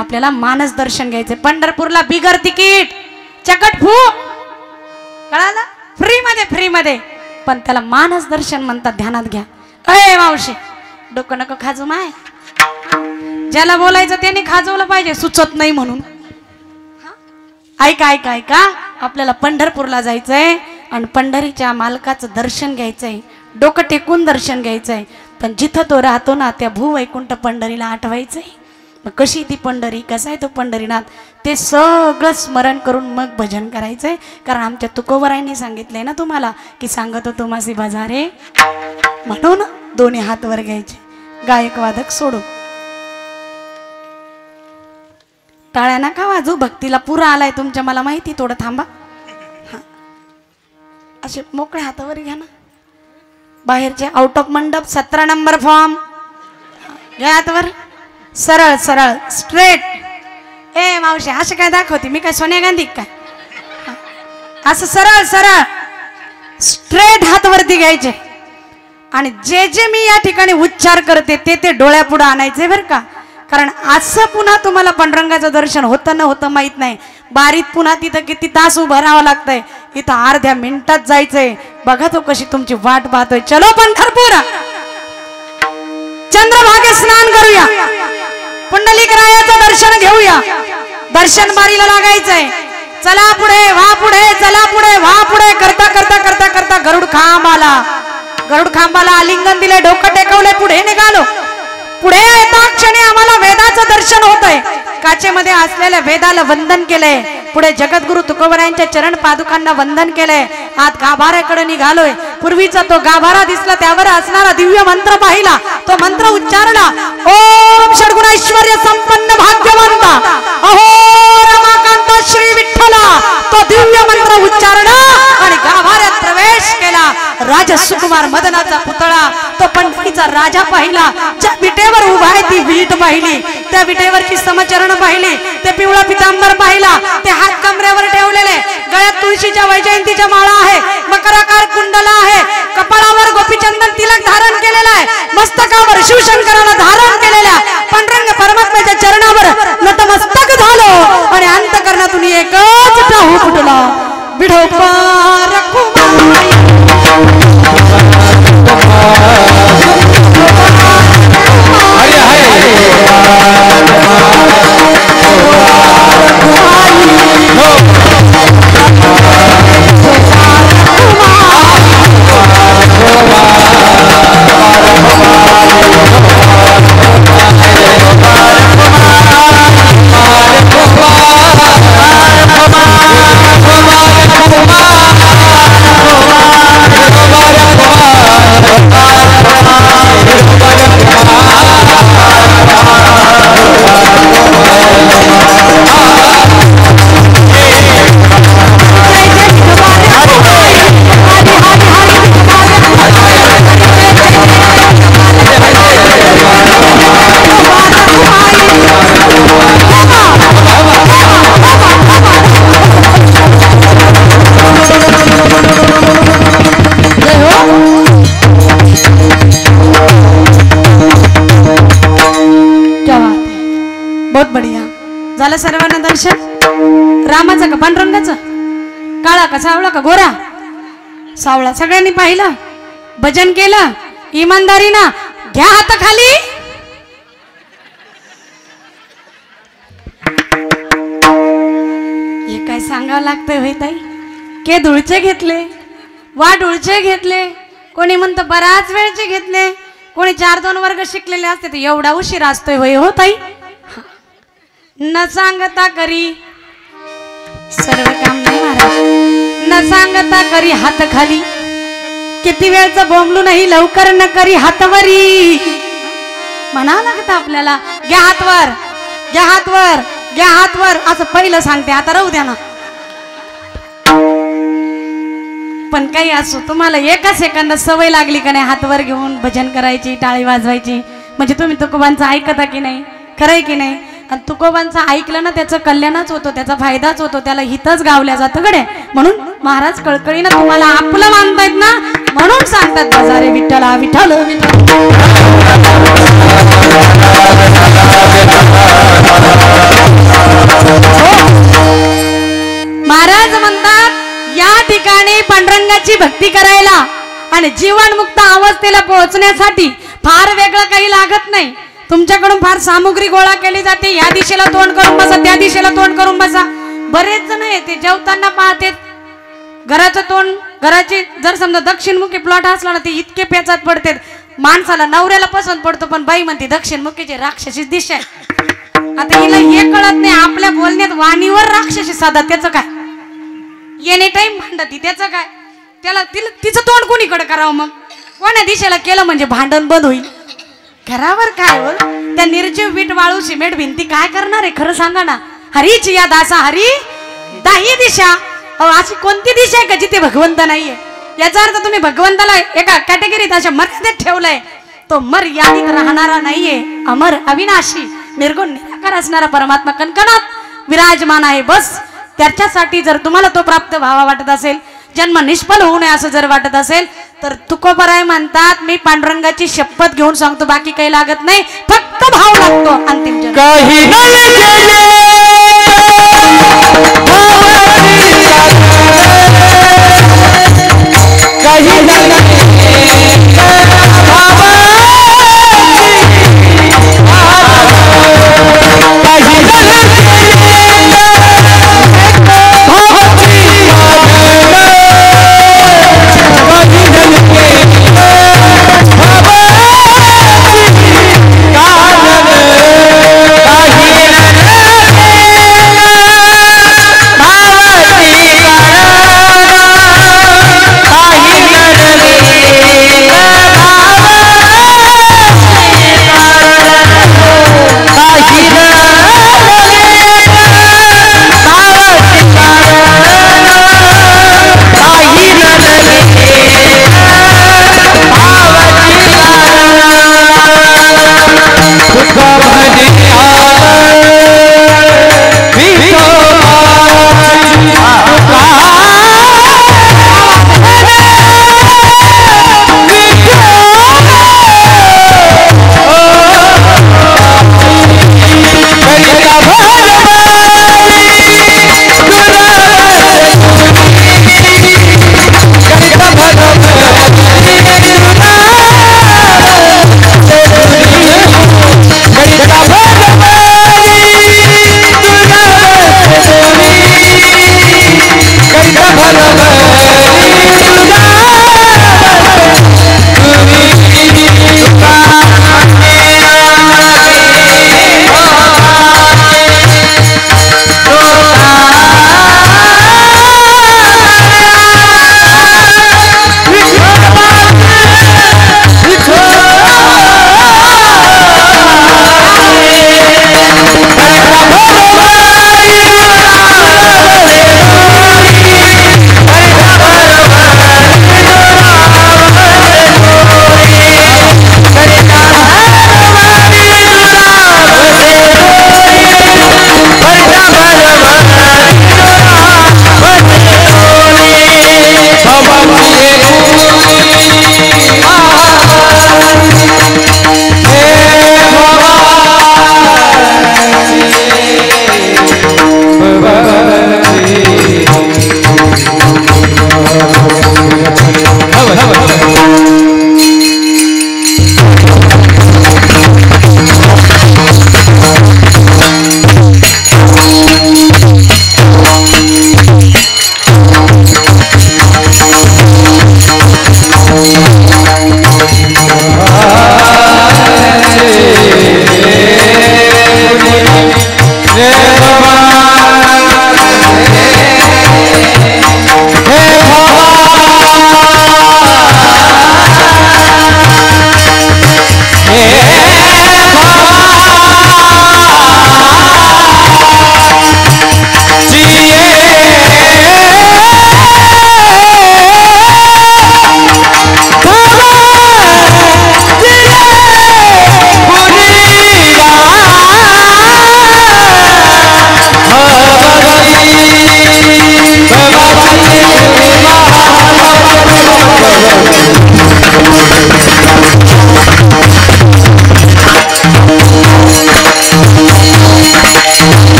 आपल्याला मानस दर्शन घ्यायचंय पंढरपूरला बिगर तिकीट चकट फू कळालं फ्री मध्ये पण त्याला मानस दर्शन म्हणतात ध्यानात घ्या अय मावशी डोकं नको खाजू माय ज्याला बोलायचं त्याने खाजवलं पाहिजे सुचत नाही म्हणून ऐका ऐका ऐका आपल्याला पंढरपूरला जायचंय आणि पंढरीच्या मालकाचं दर्शन घ्यायचंय डोकं टेकून दर्शन घ्यायचंय पण जिथं तो राहतो ना त्या भूवैकुंठ पंढरीला आठवायचंय मग कशी ती पंढरी कसा आहे तो पंढरीनाथ ते सगळं स्मरण करून मग भजन करायचंय कारण आमच्या तुकोबरायांनी सांगितलंय ना तुम्हाला की सांगत होतो मासी बाजारे म्हणून दोन्ही हात वर घ्यायचे गायक वादक सोडू टाळ्या नका वाजू भक्तीला पुरा आलाय तुमच्या मला माहिती थोडं थांबा असे मोकळ्या हातावर घ्या ना बाहेरचे आउट ऑफ मंडप 17 नंबर फॉर्म घ्या हातावर सरळ सरळ स्ट्रेट ए मावशी असं काय दाखवते मी काय सोनिया गांधी काय असं सरळ सरळ स्ट्रेट हात वरती घ्यायचे आणि जे जे मी या ठिकाणी उच्चार करते ते ते डोळ्यापुढे आणायचे बरं का कारण असं पुन्हा तुम्हाला पांडुरंगाचं दर्शन होतं न होतं माहित नाही बारीत पुन्हा तिथं किती तास उभं राहावं लागतंय इथं अर्ध्या मिनिटात जायचंय बघा तो कशी तुमची वाट पाहतोय चलो पंढरपूर चंद्रभागे स्नान करूया पुंडलिक रायाचं दर्शन घेऊया दर्शन बारीला लागायचंय चला पुढे चला पुढे व्हा पुढे करता करता करता करता गरुड खांबाला आलिंगन दिले डोकं टेकवले पुढे निघालो पुढे येता क्षणी आम्हाला वेदाचं दर्शन होतंय काचेमध्ये असलेल्या वेदाला वंदन केलंय पुढे जगद्गुरु तुकोबरायांच्या चरण पादुकांना वंदन केलंय आत गाभाऱ्याकडे निघालोय पूर्वीचा तो गाभारा दिसला त्यावर असणारा दिव्य मंत्र पाहिला तो मंत्र उच्चारला ओम षडगुणैश्वर्य संपन्न भाग्यवंता अहो रमाकांत श्री विठ्ठला तो दिव्य मंत्र उच्चारला आणि गाभाऱ्यात प्रवेश केला राजा सुकुमार मदनाचा पुतळा तो पंढरीचा राजा पाहिला ज्या विटेवर उभा आहे ती वीट पाहिली त्या विटेवरची समचरण पाहिली ते पिवळा पितांबर पाहिला ते हात कमरेवर ठेवलेले गळ्यात तुळशीच्या वैजयंतीच्या माळा आहे मकराकार कुंडला आहे कपाळावर गोपीचंदन तिलक धारण केलेला आहे मस्तकावर शिवशंकराला धारण केलेल्या पांडुरंग परमात्म्याच्या चरणावर नतमस्तक झालो आणि अंतकरणातून एकच टाहू फुटला विठोबा रखुमाई Come on. बहुत बढिया झालं सर्वांना दर्शन रामाचं का पांडुरंगाचं काळा का सावळा का गोरा सावळा सगळ्यांनी पाहिलं भजन केलं इमानदारीनं घ्या हात खाली हे काय सांगावं लागतंय होय ताई के धुळचे घेतले वा डुळचे घेतले कोणी म्हणतं बराच वेळचे घेतले कोणी 4-2 वर्ग शिकलेले असते तर एवढा उशीर असतोय होय हो ताई न सांगता करी सर्व काम नाही महाराज न सांगता करी हात खाली किती वेळचं बोंबलू नाही लवकर न करी हातवरी म्हणावं लागतं आपल्याला घ्या हातवर घ्या हातवर घ्या हातवर असं पहिलं सांगते आता राहू द्या ना पण काही असो तुम्हाला एका सेकंदात सवय लागली का नाही हातवर घेऊन भजन करायची टाळी वाजवायची म्हणजे तुम्ही तुकोबांचं ऐकता की नाही खरंय की नाही आणि तुकोबांचं ऐकलं ना त्याचं कल्याणच होतो त्याचा फायदाच होतो त्याला हितच गावल्या जातं गडे म्हणून महाराज कळकळीनं तुम्हाला आपलं मानतायत ना म्हणून सांगतात बाजारे विठ्ठला विठ्ठल महाराज म्हणतात या ठिकाणी पांडुरंगाची भक्ती करायला आणि जीवनमुक्त अवस्थेला पोहोचण्यासाठी फार वेगळं काही लागत नाही तुमच्याकडून फार सामुग्री गोळा केली जाते या दिशेला तोंड करून बसा त्या दिशेला तोंड करून बसा बरेच जण येते जेवताना पाहते घराचं तोंड घराची जर समजा दक्षिणमुखी प्लॉट असला ना ते इतके पेचात पडते माणसाला नवऱ्याला पसंत पडतो पण बाई म्हणते दक्षिणमुखीची राक्षसी दिशा आहे आता हिला हे कळत नाही आपल्या बोलण्यात वाणीवर राक्षसी साधा त्याचं काय एनी टाइम भांडती त्याचं काय त्याला तिचं तोंड कोणीकडे करावं मग कोण्या दिशेला केलं म्हणजे भांडण बंद होईल घरावर काय हो त्या निर्जीव वीट वाळू सिमेंट भिंती काय करणार आहे खरं सांगा ना हरीची या दासा हरी दाही दिशा अशी कोणती दिशा आहे का जिथे भगवंत नाहीये याचा अर्थ तुम्ही भगवंताला एका कॅटेगरीत अशा मर्यादेत ठेवलंय तो मर्यादित राहणारा नाहीये अमर अविनाशी निर्गुण निराकार असणारा परमात्मा कणकणात विराजमान आहे बस त्याच्यासाठी जर तुम्हाला तो प्राप्त व्हावा वाटत असेल जन्म निष्फल होऊ नये असं जर वाटत असेल तर तुकोबराय म्हणतात मी पांडुरंगाची शपथ घेऊन सांगतो बाकी काही लागत नाही फक्त भाव लागतो अंतिम जन्म काही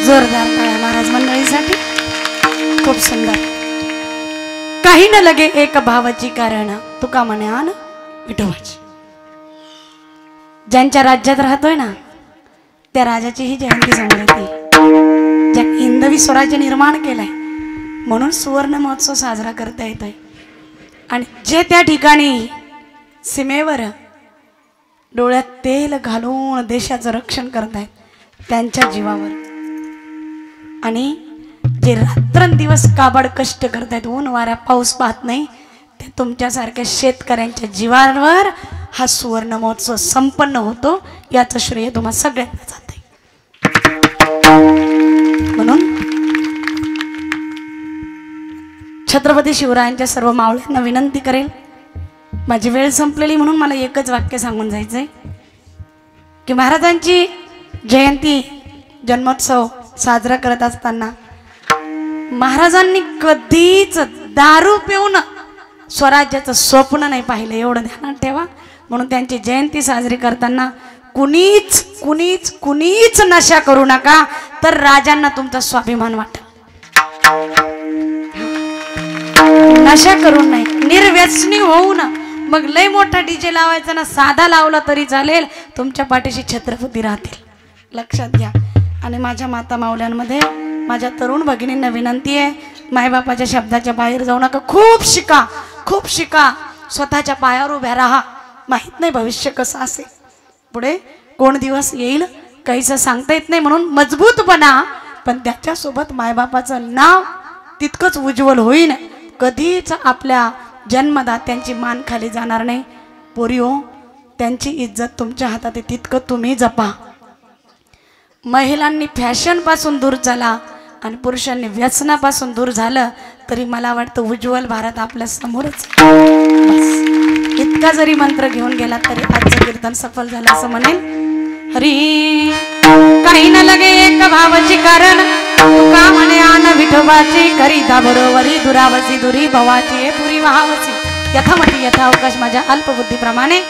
जोरदार टाळ्या महाराज मंडळीसाठी. खूप सुंदर. काही न लगे एक भावाची कारण तुका म्हणे आण विठोबाची. ज्यांच्या राज्यात राहतोय ना त्या राजाची ही जयंती समोर येते. ज्या हिंदवी स्वराज्य निर्माण केलंय म्हणून सुवर्ण महोत्सव साजरा करता येतोय. आणि जे त्या ठिकाणी सीमेवर डोळ्यात तेल घालून देशाचं रक्षण करतायत त्यांच्या जीवावर, आणि जे रात्रंदिवस काबाड कष्ट करतायत, ऊन वारा पाऊस पाहत नाही, ते तुमच्यासारख्या शेतकऱ्यांच्या जीवावर हा सुवर्ण महोत्सव संपन्न होतो. याचं श्रेय तुम्हा सगळ्यांना जाते. म्हणून छत्रपती शिवरायांच्या सर्व मावळ्यांना विनंती करेल. माझी वेळ संपलेली म्हणून मला एकच वाक्य सांगून जायचंय की महाराजांची जयंती जन्मोत्सव साजरा करत असताना महाराजांनी कधीच दारू पिऊन स्वराज्याचं स्वप्न नाही पाहिलं, एवढं ध्यानात ठेवा. म्हणून त्यांची जयंती साजरी करताना कुणीच कुणीच कुणीच नशा करू नका, तर राजांना तुमचा स्वाभिमान वाटेल. नशा करून नाही, निर्व्यसनी होऊन. मग लय मोठा डीजे लावायचा ना, साधा लावला तरी चालेल, तुमच्या पाठीशी छत्रपती राहतील, लक्षात घ्या. आणि माझ्या माता माऊल्यांमध्ये माझ्या तरुण भगिनींना विनंती आहे, मायबापाच्या शब्दाच्या बाहेर जाऊ नका. खूप शिका, खूप शिका, स्वतःच्या पायावर उभ्या राहा. माहित नाही भविष्य कसं असेल, पुढे कोण दिवस येईल काहीच सांगता येत नाही. म्हणून मजबूत बना, पण त्याच्यासोबत मायबापाचं नाव तितकंच उज्ज्वल होईल. कधीच आपल्या जन्मदात्यांची मान खाली जाणार नाही. पोरीओ, त्यांची इज्जत तुमच्या हातात आहे, तितकं तुम्ही जपा. महिलांनी फॅशनपासून दूर झाला आणि पुरुषांनी व्यसनापासून दूर झालं तरी मला वाटतं उज्ज्वल भारत आपल्या समोरच. बस इतका जरी मंत्र घेऊन गेला तरी आजचं कीर्तन सफल झालं असं म्हणेल. हरी काही न लगे एक भावाची कारण तुका म्हणे आन विठोबाची. करिता बरोबरी दुरावसी दुरी भवाची पुरी वाहावसी. यथामती यथावकाश माझ्या अल्पबुद्धीप्रमाणे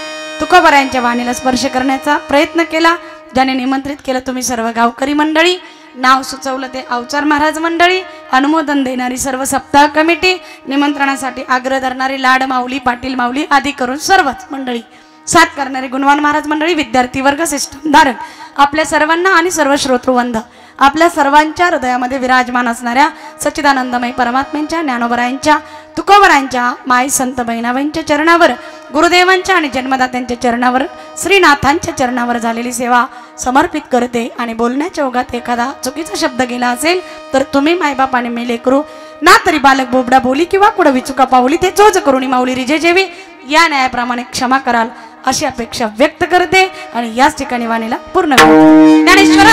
तुकोबारायांच्या वाणीला स्पर्श करण्याचा प्रयत्न केला. ज्याने निमंत्रित केलं तुम्ही सर्व गावकरी मंडळी, नाव सुचवलं ते अवचार महाराज मंडळी, अनुमोदन देणारी सर्व सप्ताह कमिटी, निमंत्रणासाठी आग्रह धरणारी लाड माऊली, पाटील माऊली आदी करून सर्वच मंडळी, साथ करणारे गुणवान महाराज मंडळी, विद्यार्थी वर्ग, सिस्टम धारक, आपल्या सर्वांना आणि सर्व श्रोतृवंद, आपल्या सर्वांच्या हृदयामध्ये विराजमान असणाऱ्या सच्चिदानंदमय परमात्म्यांच्या, ज्ञानोबरायांच्या, तुकोबरायांच्या, माई संत बहिणाबाईंच्या चरणावर, गुरुदेवांच्या आणि जन्मदात्यांच्या चरणावर, श्रीनाथांच्या चरणावर झालेली सेवा समर्पित करते. आणि बोलण्याच्या ओघात एखादा चुकीचा शब्द गेला असेल तर तुम्ही मायबाप आणि मी लेकरू ना तरी बालक बोबडा बोली किंवा कुठं विचुका पावली ते चोच करुणी माऊली रिजे जेवी या न्यायाप्रमाणे क्षमा कराल अशी अपेक्षा व्यक्त करते. आणि याच ठिकाणी वाणीला पूर्ण ज्ञानेश्वर